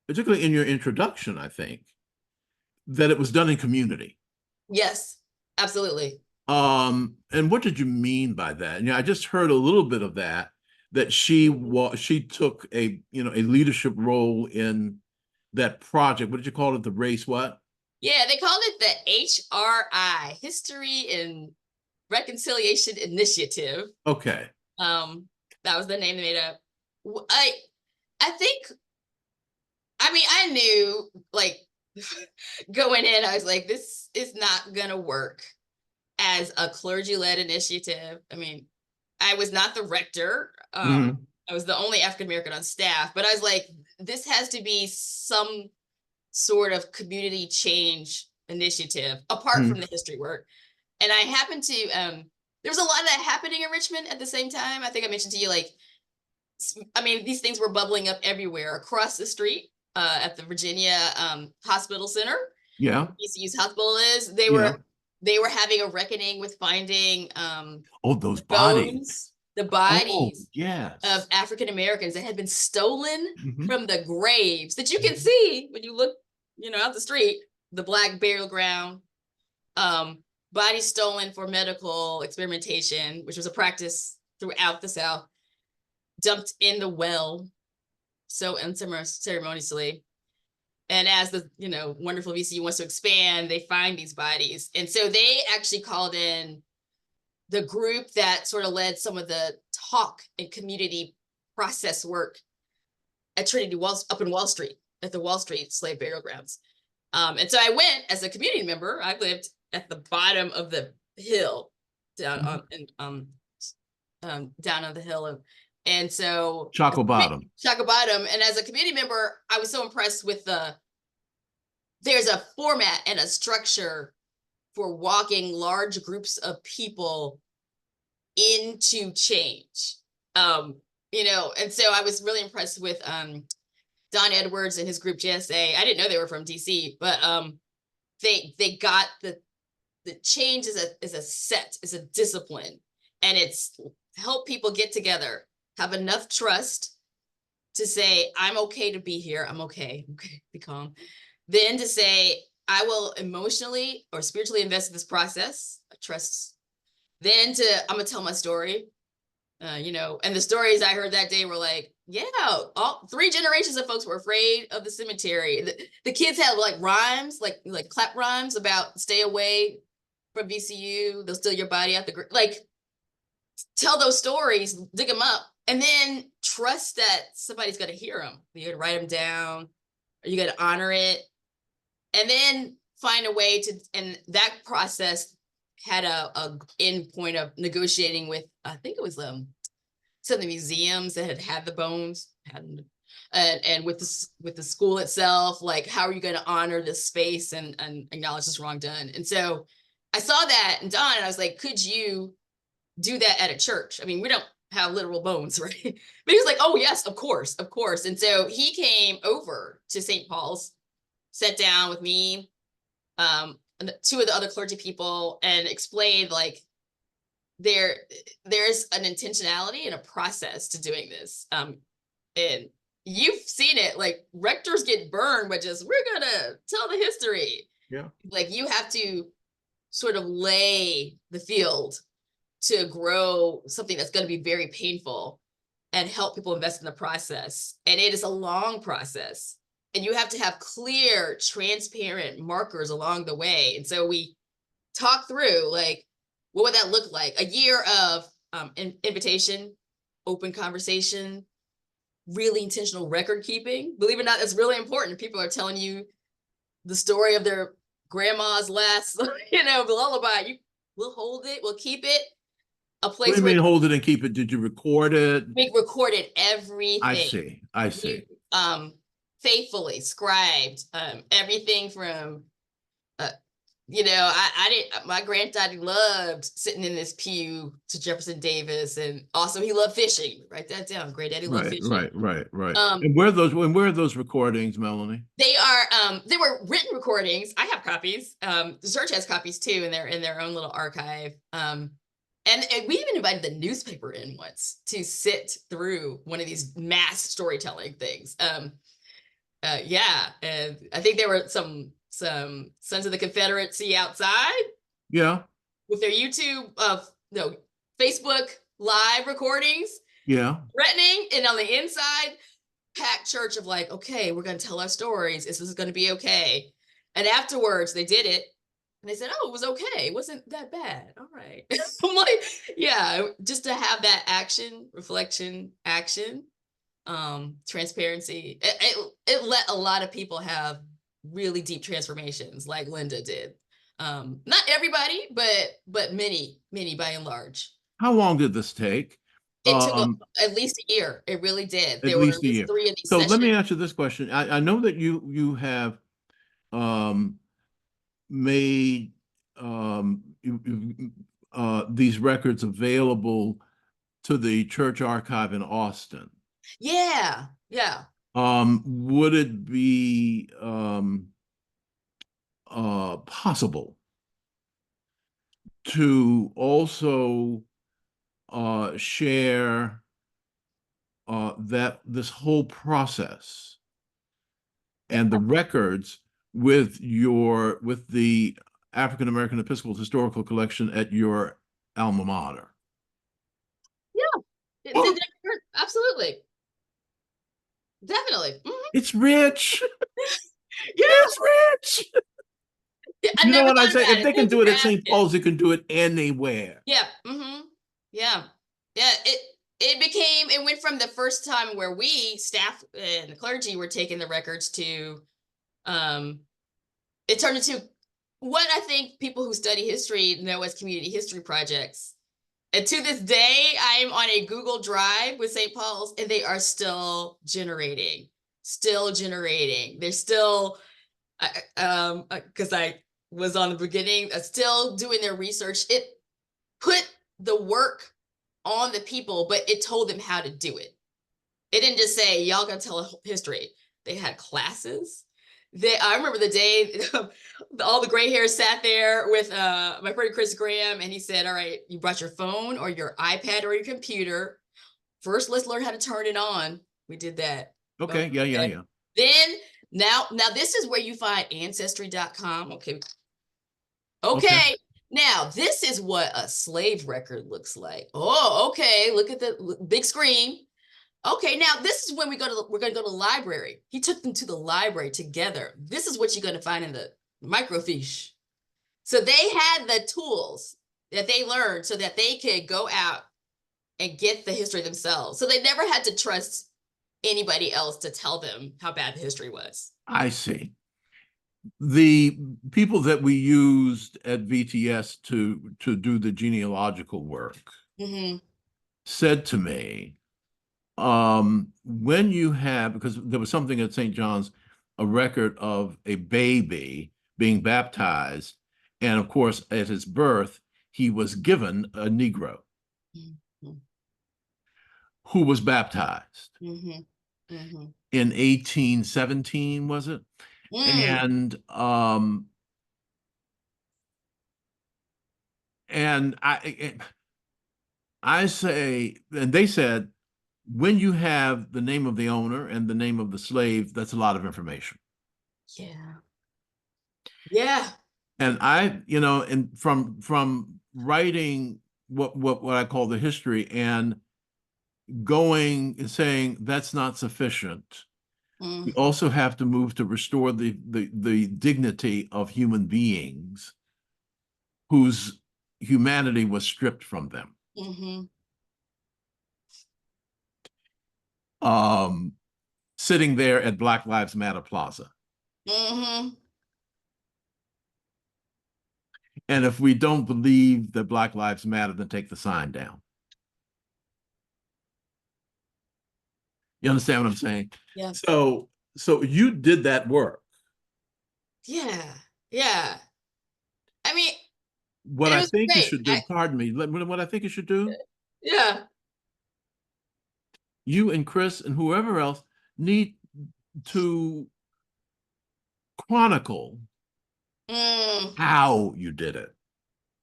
particularly in your introduction, I think, that it was done in community. Yes, absolutely. And what did you mean by that? I just heard a little bit of that she took a leadership role in that project. What did you call it? The race what? Yeah, they called it the HRI, History and Reconciliation Initiative. Okay. That was the name they made up. I think, I knew, like, going in, I was like, this is not gonna work as a clergy-led initiative. I was not the rector. I was the only African-American on staff, but I was like, this has to be some sort of community change initiative apart from the history work. And I happened to, there was a lot of that happening in Richmond at the same time. I think I mentioned to you, like, these things were bubbling up everywhere across the street at the Virginia Hospital Center. Yeah. VCU's hospital is. They were having a reckoning with finding those bodies. The bodies yes. of African Americans that had been stolen from the graves that you can see when you look, out the street, the Black burial ground, bodies stolen for medical experimentation, which was a practice throughout the South, dumped in the well, so unceremoniously. And as the, wonderful VCU wants to expand, they find these bodies. And so they actually called in the group that sort of led some of the talk and community process work at Trinity up in Wall Street, at the Wall Street slave burial grounds. And so I went as a community member. I lived at the bottom of the hill down on the hill. And so Choco Bottom. Choco Bottom. And as a committee member, I was so impressed with there's a format and a structure for walking large groups of people into change. And so I was really impressed with Don Edwards and his group JSA. I didn't know they were from DC, but they got the change is a discipline, and it's help people get together, have enough trust to say, I'm okay to be here. I'm okay. Okay, be calm. Then to say, I will emotionally or spiritually invest in this process. I trust. Then I'm gonna tell my story. And the stories I heard that day were like, yeah, all 3 generations of folks were afraid of the cemetery. The kids had like rhymes, like clap rhymes about stay away from VCU. They'll steal your body out like tell those stories, dig them up, and then trust that somebody's going to hear them. You're going to write them down. Are you going to honor it? And then find a way to, and that process had a end point of negotiating with, I think it was some of the museums that had the bones, and with the school itself, like, how are you going to honor this space and acknowledge this wrong done? And so I saw that and Don, and I was like, could you do that at a church? I mean, we don't have literal bones, right? But he was like, oh yes, of course. And so he came over to St. Paul's, sat down with me, and 2 of the other clergy people, and explained like there's an intentionality and a process to doing this. And you've seen it, like rectors get burned, but just, we're gonna tell the history. Yeah. Like you have to sort of lay the field to grow something that's going to be very painful and help people invest in the process. And it is a long process. And you have to have clear, transparent markers along the way. And so we talk through, like, what would that look like? A year of invitation, open conversation, really intentional record keeping. Believe it or not, that's really important. People are telling you the story of their grandma's last, the lullaby. We'll hold it, we'll keep it. A place What do you mean hold it and keep it? Did you record it? We recorded everything. I see. Faithfully scribed everything from my granddaddy loved sitting in this pew to Jefferson Davis, and also he loved fishing. Write that down. Granddaddy loved fishing. Right. And where are those recordings, Melanie? They were written recordings. I have copies. The church has copies too, in their own little archive. And we even invited the newspaper in once to sit through one of these mass storytelling things. And I think there were some Sons of the Confederacy outside. Yeah. With their YouTube Facebook live recordings. Yeah. Threatening, and on the inside, packed church of like, okay, we're going to tell our stories. This is going to be okay. And afterwards, they did it. And they said, oh, it was okay. It wasn't that bad. All right. I'm like, yeah, just to have that action, reflection, action, transparency. It let a lot of people have really deep transformations like Linda did. Not everybody, but many by and large. How long did this take? It took at least a year. It really did. There were at least a year. 3 of these So sessions. let me ask you this question. I know that you have made these records available to the church archive in Austin. Yeah. Would it be possible to also share this whole process and the records with the African American Episcopal Historical Collection at your alma mater? Yeah, absolutely, definitely. Mm-hmm. It's rich. Yeah, it's rich. You know what I say? If they can do it at St. Paul's, they can do it anywhere. Yeah. Mm-hmm. Yeah. It went from the first time where we, staff and the clergy, were taking the records to, it turned into what I think people who study history know as community history projects. And to this day, I'm on a Google Drive with St. Paul's, and they are still generating, They're still, because I was on the beginning, still doing their research. It put the work on the people, but it told them how to do it. It didn't just say, y'all gotta tell a history. They had classes. I remember the day all the gray hairs sat there with my friend Chris Graham, and he said, all right, you brought your phone or your iPad or your computer. First, let's learn how to turn it on. We did that. Okay, yeah. Then now this is where you find ancestry.com. Okay. Okay. Now this is what a slave record looks like. Oh, okay. Look at the big screen. Okay, now this is when we're going to go to the library. He took them to the library together. This is what you're going to find in the microfiche. So they had the tools that they learned so that they could go out and get the history themselves. So they never had to trust anybody else to tell them how bad the history was. I see. The people that we used at VTS to do the genealogical work said to me, when you have, because there was something at St. John's, a record of a baby being baptized, and of course, at his birth, he was given a Negro who was baptized in 1817, was it? And I say, and they said, when you have the name of the owner and the name of the slave, that's a lot of information. Yeah. And I, and from writing what I call the history and going and saying that's not sufficient. We also have to move to restore the dignity of human beings whose humanity was stripped from them. Sitting there at Black Lives Matter Plaza. And if we don't believe that Black Lives Matter, then take the sign down. You understand what I'm saying? Yeah. So you did that work. Yeah. I mean, what I think great. You should do, pardon me, what I think you should do, Yeah. you and Chris and whoever else need to chronicle how you did it.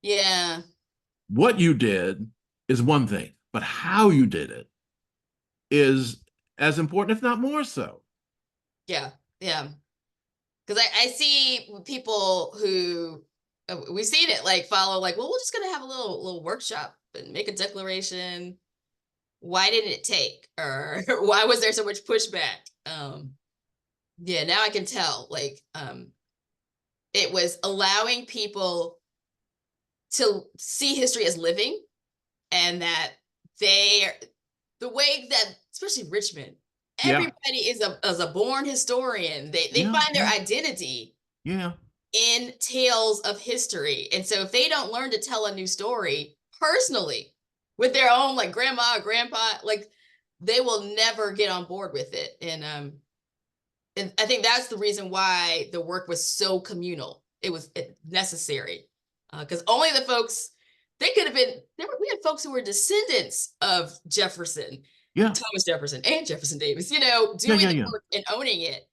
Yeah. What you did is one thing, but how you did it is as important, if not more so. Yeah. Because I see people who we've seen it like follow, like, well, we're just gonna have a little workshop and make a declaration. Why didn't it take? Or why was there so much pushback? Yeah, now I can tell, like, it was allowing people to see history as living, and that the way that, especially Richmond, everybody is a born historian. They find their identity in tales of history. And so if they don't learn to tell a new story personally with their own, like, grandma or grandpa, like, they will never get on board with it. And I think that's the reason why the work was so communal. It was necessary, because only the folks, they could have been, we had folks who were descendants of Jefferson, Thomas Jefferson and Jefferson Davis, doing the work and owning it.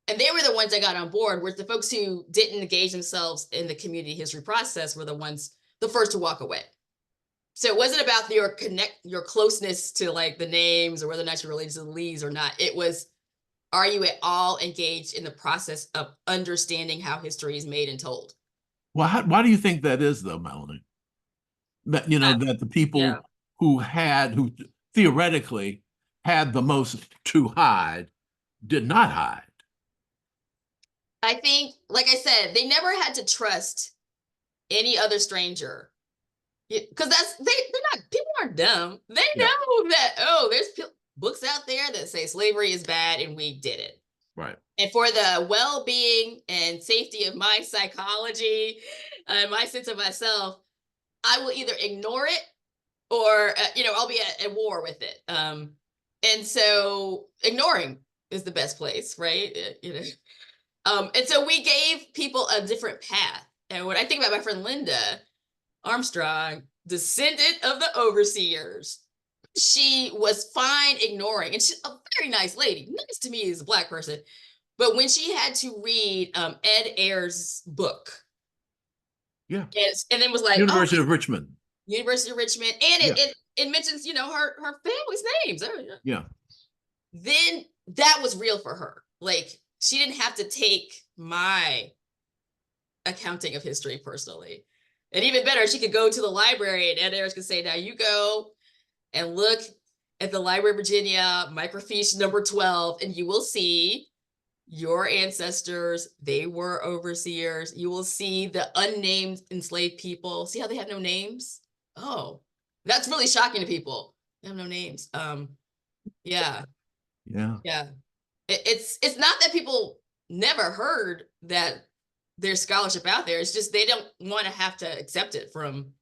And they were the ones that got on board, whereas the folks who didn't engage themselves in the community history process were the first to walk away. So it wasn't about your closeness to, like, the names or whether or not you're related to the Lees or not. It was, are you at all engaged in the process of understanding how history is made and told? Well, why do you think that is, though, Melanie? That, that the people who theoretically had the most to hide did not hide. I think, like I said, they never had to trust any other stranger, because people aren't dumb. They know that, there's books out there that say slavery is bad and we did it. Right. And for the well-being and safety of my psychology and my sense of myself, I will either ignore it or I'll be at war with it. And so ignoring is the best place, right? And so we gave people a different path. And when I think about my friend Linda Armstrong, descendant of the overseers, she was fine ignoring, and she's a very nice lady, nice to me as a Black person. But when she had to read Ed Ayers' book, and then was like, University of Richmond. University of Richmond, and it mentions her family's names. Yeah. Then that was real for her. Like, she didn't have to take my accounting of history personally. And even better, she could go to the library and Ed Ayers could say, now you go and look at the Library of Virginia, microfiche number 12, and you will see your ancestors, they were overseers. You will see the unnamed enslaved people. See how they have no names? Oh, that's really shocking to people. They have no names. Yeah. It's not that people never heard that there's scholarship out there. It's just they don't want to have to accept it from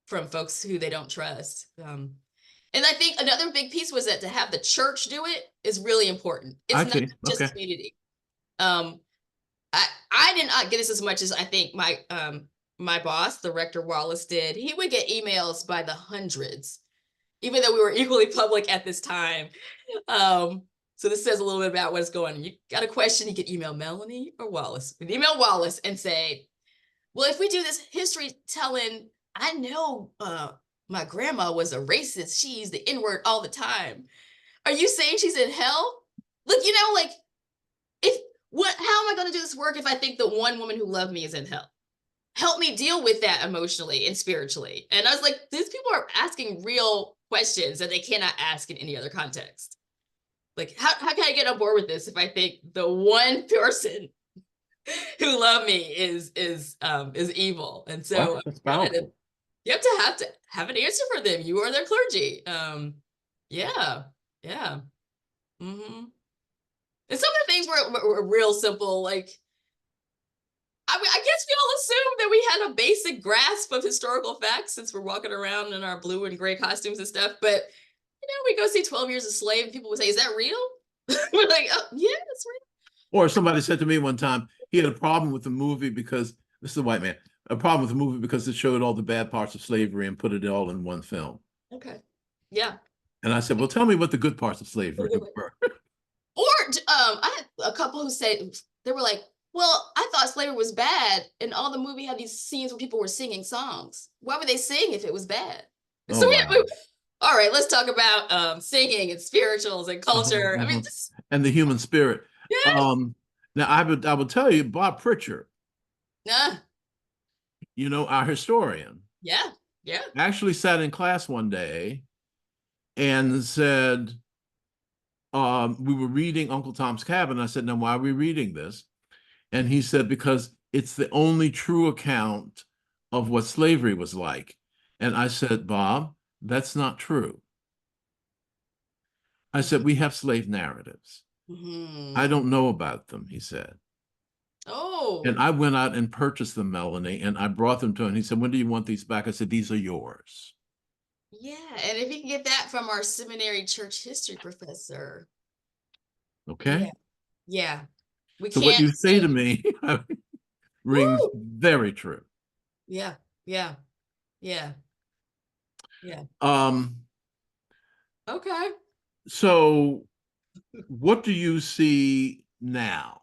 folks who they don't trust. And I think another big piece was that to have the church do it is really important. It's not just community. I did not get this as much as I think my boss, the Rector Wallace, did. He would get emails by the hundreds, even though we were equally public at this time. So this says a little bit about what's going on. You got a question, you can email Melanie or Wallace. You email Wallace and say, well, if we do this history telling, I know my grandma was a racist. She used the N-word all the time. Are you saying she's in hell? Look, like, how am I going to do this work if I think the one woman who loved me is in hell? Help me deal with that emotionally and spiritually. And I was like, these people are asking real questions that they cannot ask in any other context. Like, how can I get on board with this if I think the one person who loved me is evil? And so you have to have an answer for them. You are their clergy. Yeah. Mm-hmm. And some of the things were real simple. Like, I guess we all assumed that we had a basic grasp of historical facts since we're walking around in our blue and gray costumes and stuff. But we go see 12 Years a Slave, and people would say, is that real? We're like, oh, yeah, it's real. Or somebody said to me one time, he had a problem with the movie because, this is a white man, a problem with the movie because it showed all the bad parts of slavery and put it all in one film. Okay. Yeah. And I said, well, tell me what the good parts of slavery were. Or I had a couple who said, they were like, well, I thought slavery was bad, and all the movie had these scenes where people were singing songs. Why would they sing if it was bad? And so all right, let's talk about singing and spirituals and culture. I mean, and the human spirit. Yeah. Now, I would tell you, Bob Pritchard, our historian. Yeah. Actually sat in class one day and said, we were reading Uncle Tom's Cabin. I said, now, why are we reading this? And he said, because it's the only true account of what slavery was like. And I said, Bob, that's not true. I said, we have slave narratives. Mm-hmm. I don't know about them, he said. Oh. And I went out and purchased them, Melanie, and I brought them to him. He said, when do you want these back? I said, these are yours. Yeah, and if you can get that from our seminary church history professor. Okay. Yeah. So what you say to me rings very true. Yeah. Okay. So what do you see now?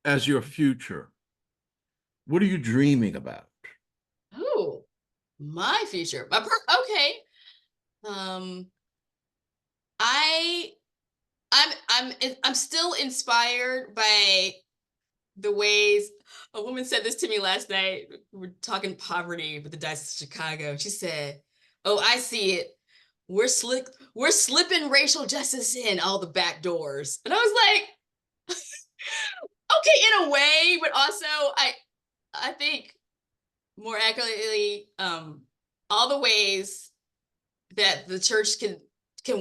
As your future? What are you dreaming about? Oh, my future. Okay. I'm still inspired by the ways a woman said this to me last night. We were talking poverty with the Diocese of Chicago. She said, oh, I see it. We're slipping racial justice in all the back doors. And I was like, okay, in a way, but also I think more accurately, all the ways that the church can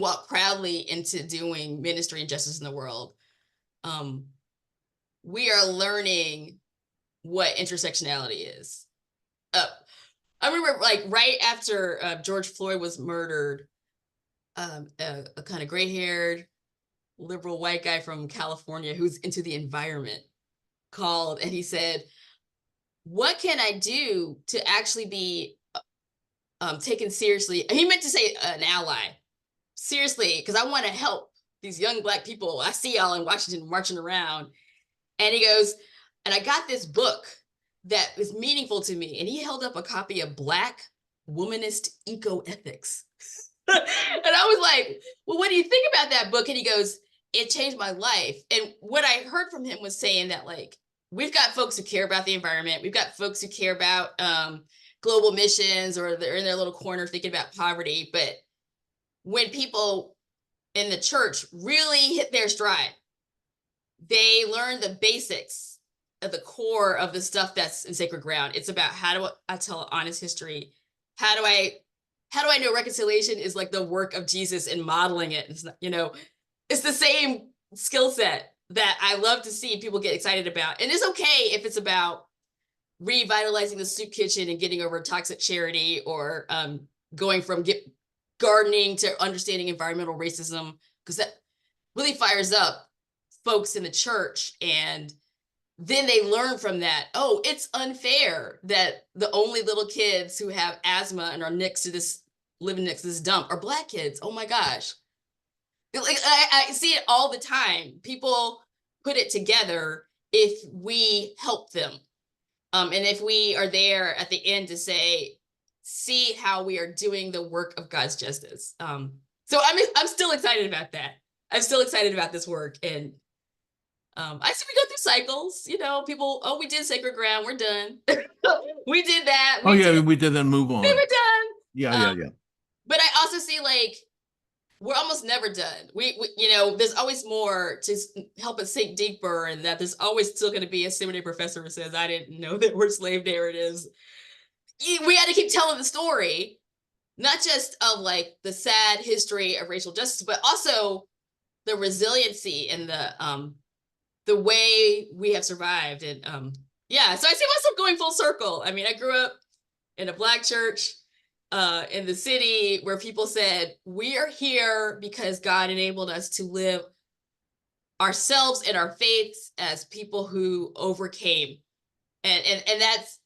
walk proudly into doing ministry and justice in the world. we are learning what intersectionality is. I remember like right after George Floyd was murdered, a kind of gray-haired liberal white guy from California who's into the environment called, and he said, what can I do to actually be taken seriously? He meant to say an ally. Seriously, because I want to help these young Black people. I see y'all in Washington marching around. And he goes, and I got this book that is meaningful to me. And he held up a copy of Black Womanist Ecoethics. And I was like, well, what do you think about that book? And he goes, it changed my life. And what I heard from him was saying that, like, we've got folks who care about the environment. We've got folks who care about global missions, or they're in their little corner thinking about poverty. But when people in the church really hit their stride, they learn the basics of the core of the stuff that's in sacred ground. It's about, how do I tell an honest history? How do I know reconciliation is like the work of Jesus and modeling it? It's not, it's the same skill set that I love to see people get excited about. And it's okay if it's about revitalizing the soup kitchen and getting over toxic charity, or going from gardening to understanding environmental racism, because that really fires up folks in the church. And then they learn from that, oh, it's unfair that the only little kids who have asthma and are living next to this dump are Black kids. Oh my gosh. Like, I see it all the time. People put it together if we help them. And if we are there at the end to say, see how we are doing the work of God's justice. So I'm still excited about that. I'm still excited about this work. And I see we go through cycles, people, oh, we did sacred ground, we're done. We did that. We did then move on. We were done. Yeah. But I also see, like, we're almost never done. We there's always more to help us sink deeper, and that there's always still going to be a seminary professor who says, I didn't know there were slave narratives. We had to keep telling the story, not just of like the sad history of racial justice, but also the resiliency and the way we have survived. And so I see myself going full circle. I mean, I grew up in a Black church in the city where people said, we are here because God enabled us to live ourselves and our faiths as people who overcame. And that's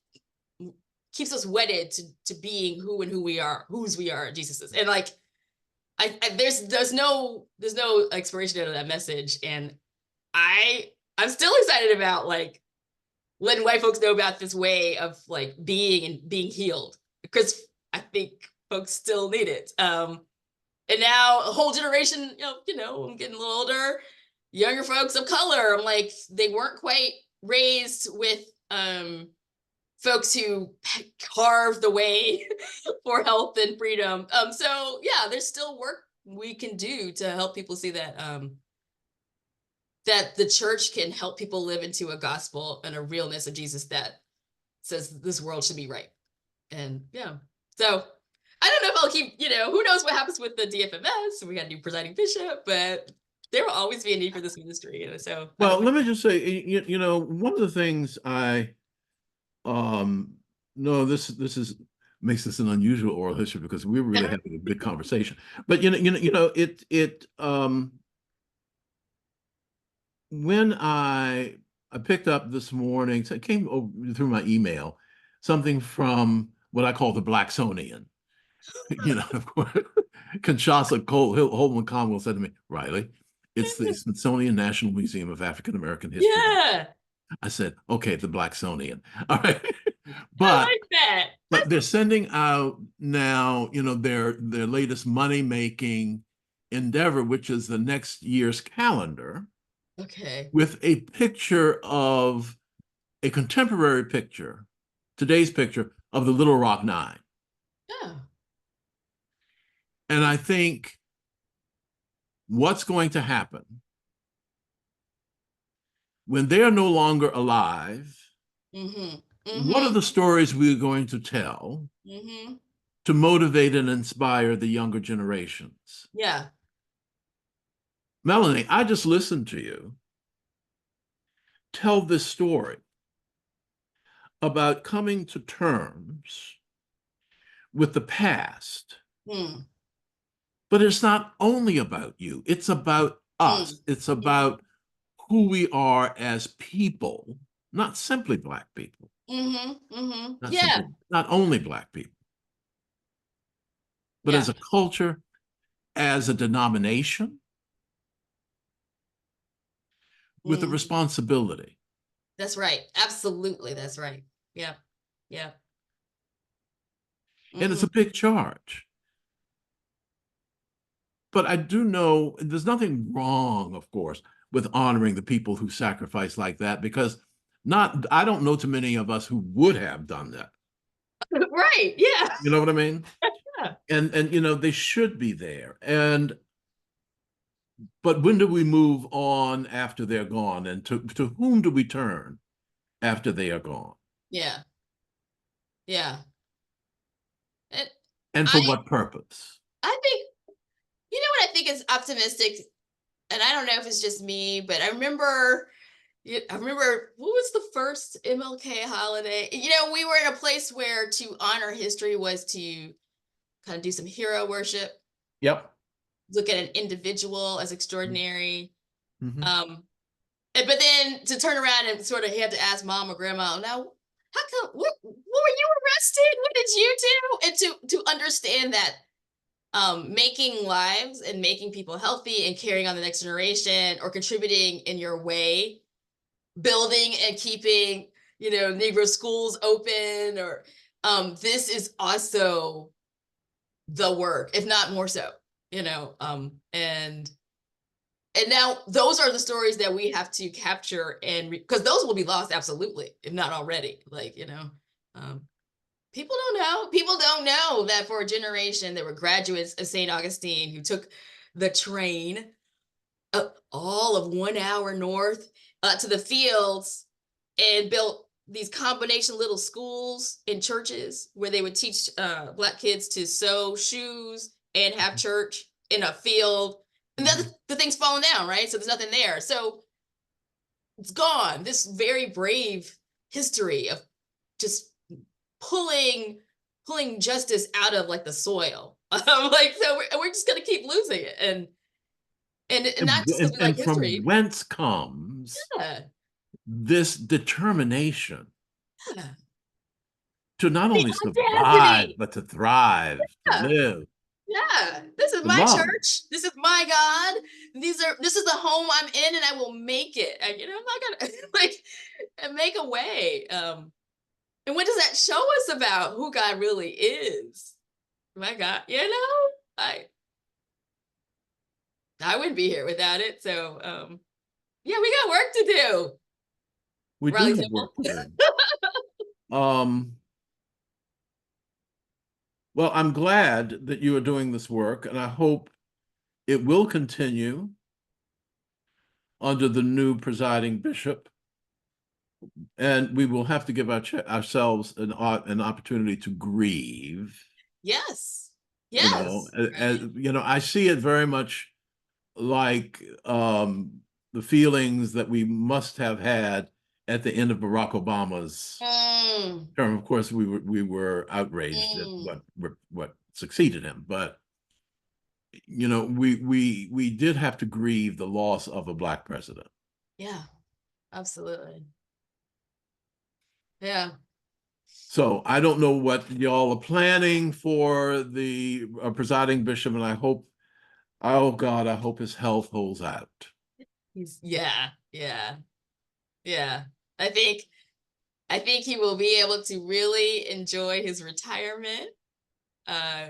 keeps us wedded to being whose we are, Jesus is. And like, there's no expiration date of that message. And I'm still excited about, like, letting white folks know about this way of, like, being healed, because I think folks still need it. And now a whole generation, I'm getting a little older, younger folks of color, I'm like, they weren't quite raised with folks who carved the way for health and freedom. So yeah, there's still work we can do to help people see that that the church can help people live into a gospel and a realness of Jesus that says this world should be right. And yeah, so I don't know if I'll keep, who knows what happens with the DFMS. We got a new presiding bishop, but there will always be a need for this ministry. So, well, let me just say, one of the things this makes this an unusual oral history, because we're really having a good conversation. But when I picked up this morning, so it came through my email, something from what I call the Blacksonian. Of course, Kinshasa Holman Conwell said to me, Riley, it's the Smithsonian National Museum of African American History. Yeah. I said, okay, the Blacksonian. All right. But I like that. But they're sending out now, their latest money-making endeavor, which is the next year's calendar. Okay. With a picture of a contemporary picture, today's picture of the Little Rock Nine. Yeah. And I think what's going to happen when they are no longer alive, what are the stories we're going to tell to motivate and inspire the younger generations? Yeah. Melanie, I just listened to you. tell this story about coming to terms with the past. Mm, But it's not only about you, it's about us. mm, It's mm, about who we are as people, not simply Black people, yeah. not only Black people, but Yeah. as a culture, as a denomination, with a Mm, responsibility. that's right. Absolutely. That's right. Yeah. Yeah. And it's Hmm. a big charge. But I do know there's nothing wrong, of course, with honoring the people who sacrifice like that, because I don't know too many of us who would have done that. Right. Yeah. You know what I mean? Yeah. And they should be there. But when do we move on after they're gone? And to whom do we turn after they are gone? Yeah. Yeah. And And I for what purpose? I think, what I think is optimistic, and I don't know if it's just me, but I remember what was the first MLK holiday? We were in a place where to honor history was to kind of do some hero worship, Yep. look at an individual as extraordinary. Mhm. Um, but then to turn around and sort of he had to ask mom or grandma, now, how come, what were you arrested? What did you do? And to understand that making lives and making people healthy and carrying on the next generation or contributing in your way, building and keeping, Negro schools open, or this is also the work, if not more so, and now those are the stories that we have to capture, and because those will be lost absolutely, if not already. Um, people don't know that for a generation there were graduates of St. Augustine who took the train all of 1 hour north to the fields and built these combination little schools and churches where they would teach Black kids to sew shoes and have church in a field. And then the thing's falling down, right? So there's nothing there. So it's gone. This very brave history of just pulling justice out of like the soil. So we're just gonna keep losing it, and not just because we like And from history. whence comes Yeah, this determination yeah. to not The only survive, audacity. but to thrive, to Yeah. live, Yeah, this is to my love? church. This is my God. This is the home I'm in, and I will make it. And, I'm not gonna and make a way. And what does that show us about who God really is? My God, I wouldn't be here without it. So, yeah, we got work to do. We do Riley have work Temple. to do. Well, I'm glad that you are doing this work, and I hope it will continue under the new presiding bishop. And we will have to give ourselves an opportunity to grieve. Yes, yes, right. I see it very much like the feelings that we must have had at the end of Barack Obama's Mm, term. Of course, we were outraged at mm, what succeeded him, but we did have to grieve the loss of a Black president. yeah, absolutely. Yeah. So I don't know what y'all are planning for the presiding bishop, and oh God, I hope his health holds out. Yeah, yeah, yeah. I think he will be able to really enjoy his retirement. Uh,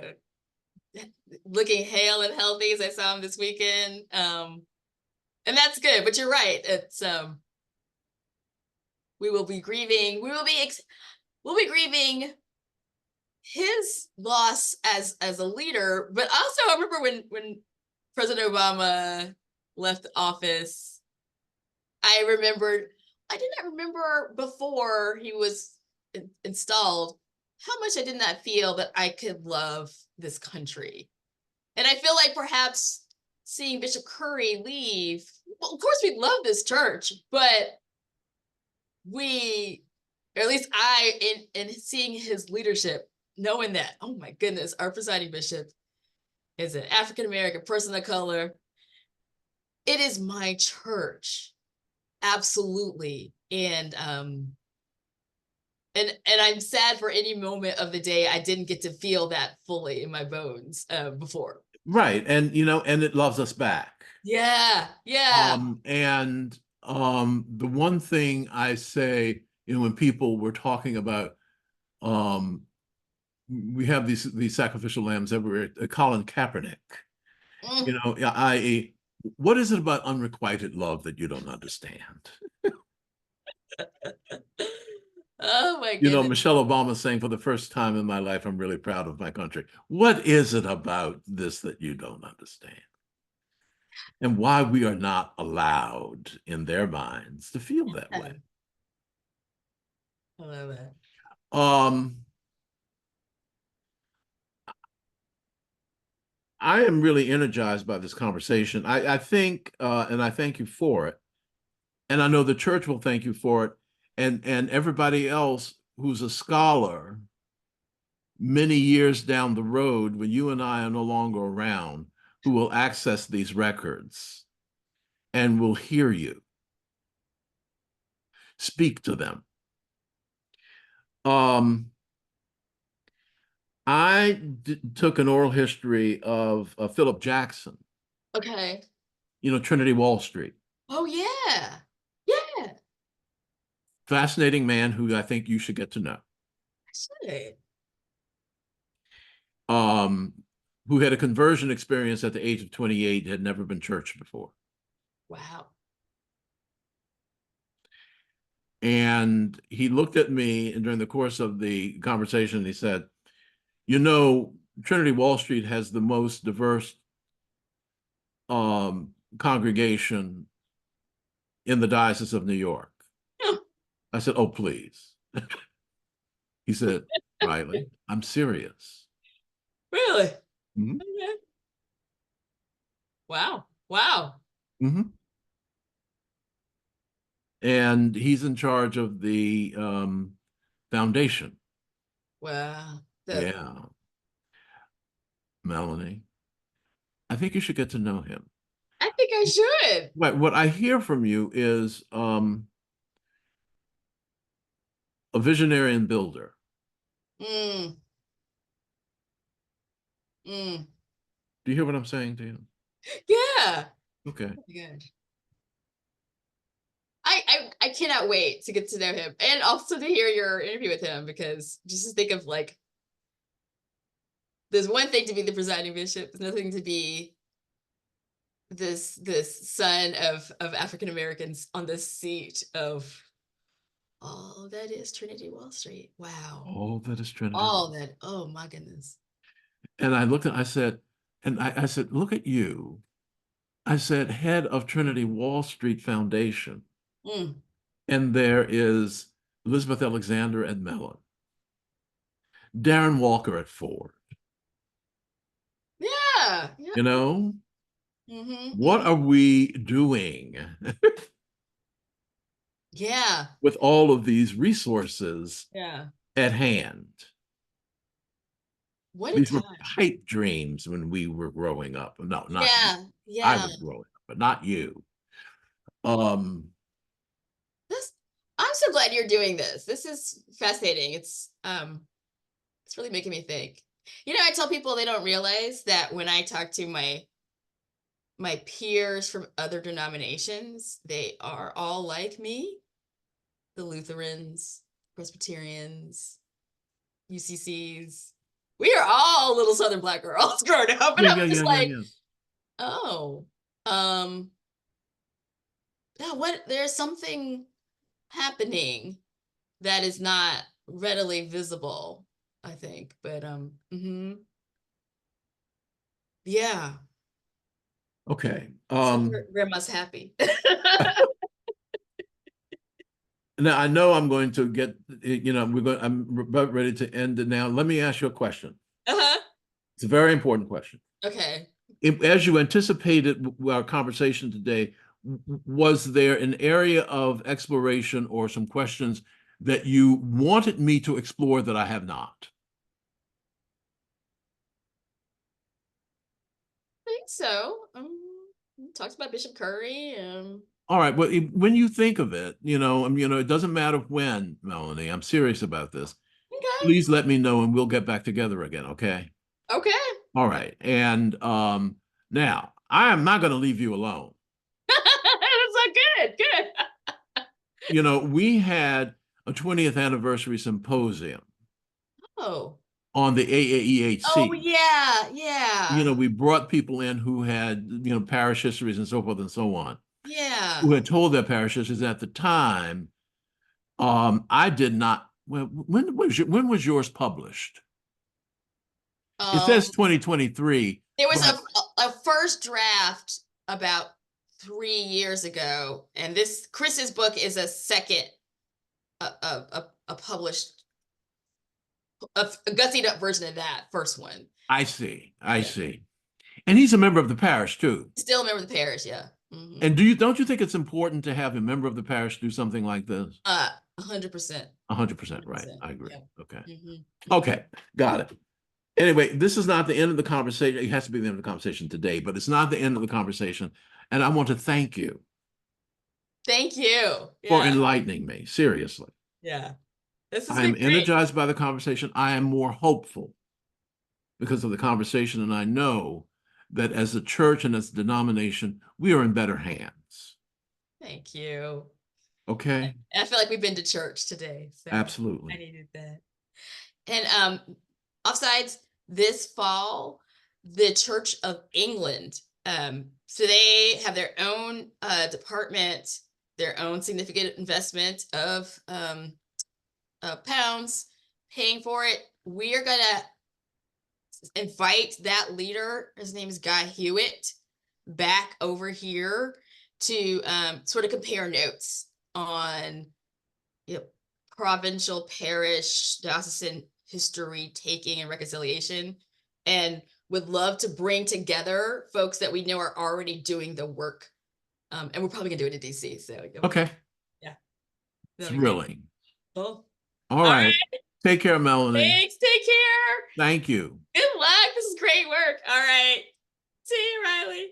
Looking hale and healthy as I saw him this weekend. And that's good. But you're right. It's we will be grieving. We'll be grieving his loss as a leader. But also, I remember when President Obama left office, I did not remember before he was installed how much I did not feel that I could love this country. And I feel like perhaps seeing Bishop Curry leave, well, of course we love this church, but we, or at least I, in seeing his leadership, knowing that, oh my goodness, our presiding bishop is an African-American person of color. It is my church. Absolutely. And I'm sad for any moment of the day I didn't get to feel that fully in my bones before. Right. And, you know, and it loves us back. Yeah. Yeah. And the one thing I say, you know, when people were talking about, we have these sacrificial lambs everywhere, Colin Kaepernick, you know, i.e., what is it about unrequited love that you don't understand? Oh my You know, goodness. Michelle Obama saying, for the first time in my life, I'm really proud of my country. What is it about this that you don't understand? And why we are not allowed in their minds to feel that way. I love it. I am really energized by this conversation. I think, and I thank you for it. And I know the church will thank you for it. And everybody else who's a scholar many years down the road, when you and I are no longer around, who will access these records and will hear you. Speak to them. I took an oral history of Philip Jackson. Okay. You know, Trinity Wall Street. Oh yeah. Yeah. Fascinating man who I think you should get to know. I should. Who had a conversion experience at the age of 28, had never been churched before. Wow. And he looked at me, and during the course of the conversation, he said, you know, Trinity Wall Street has the most diverse congregation in the Diocese of New York. I said, oh, please. He said, Riley, I'm serious. Really? Mm-hmm. Okay. Wow. Wow. Mm-hmm. And he's in charge of the foundation. Wow. Yeah. Melanie, I think you should get to know him. I think I should. What I hear from you is a visionary and builder. Mm. Mm. Do you hear what I'm saying to you? Yeah. Okay. Oh my gosh. I cannot wait to get to know him and also to hear your interview with him, because just to think of, like, there's one thing to be the presiding bishop, there's another thing to be this son of African Americans on this seat of all that is Trinity Wall Street. Wow. All that is Trinity. All that. Oh my goodness. And I looked at, I said, look at you. I said, head of Trinity Wall Street Foundation. Mm. And there is Elizabeth Alexander at Mellon, Darren Walker at Ford. Yeah. You know, Mm-hmm. what are we doing? Yeah. With all of these resources at hand. What a These time. were pipe dreams when we were growing up. No, not yeah. you. Yeah. I was growing up, but not you. I'm so glad you're doing this. This is fascinating. It's really making me think. You know, I tell people they don't realize that when I talk to my peers from other denominations, they are all like me. The Lutherans, Presbyterians, UCCs. We are all little Southern Black girls growing up. And I'm just like, oh, yeah, there's something happening that is not readily visible, I think. But yeah. Okay. So grandma's happy. Now I know I'm going to get, you know, I'm about ready to end it now. Let me ask you a question. It's a very important question. Okay. As you anticipated our conversation today, was there an area of exploration or some questions that you wanted me to explore that I have not? I think so. Talks about Bishop Curry. All right. Well, when you think of it, it doesn't matter when, Melanie. I'm serious about this. Okay. Please let me know, and we'll get back together again. Okay. Okay. All right. And now I am not going to leave you alone. That's so good. Good. We had a 20th anniversary symposium Oh. on the AAEHC. Oh yeah. We brought people in who had, parish histories and so forth and so on, Yeah. who had told their parish histories at the time. I did not. Well, when was yours published? It says 2023. There was but a first draft about 3 years ago, and Chris's book is a second, a published, a gussied up version of that first one. I see. And he's a member of the parish too. Still a member of the parish, yeah. And don't you think it's important to have a member of the parish do something like this? 100%. 100%, right. I agree. Yeah. Okay. Okay, got it. Anyway, this is not the end of the conversation. It has to be the end of the conversation today, but it's not the end of the conversation. And I want to thank you. Thank you. For enlightening me, seriously. Yeah. I'm energized by the conversation. I am more hopeful because of the conversation, and I know that as a church and as a denomination, we are in better hands. Thank you. Okay. I feel like we've been to church today. So absolutely. I needed that. And offsides, this fall, the Church of England, so they have their own department, their own significant investment of pounds paying for it. We are gonna invite that leader, his name is Guy Hewitt, back over here to sort of compare notes on provincial, parish, diocesan history taking and reconciliation, and would love to bring together folks that we know are already doing the work. And we're probably gonna do it in DC. So okay. Yeah. Thrilling. Cool. All right. Take care, Melanie. Thanks. Take care. Thank you. Good luck. This is great work. All right. See you, Riley.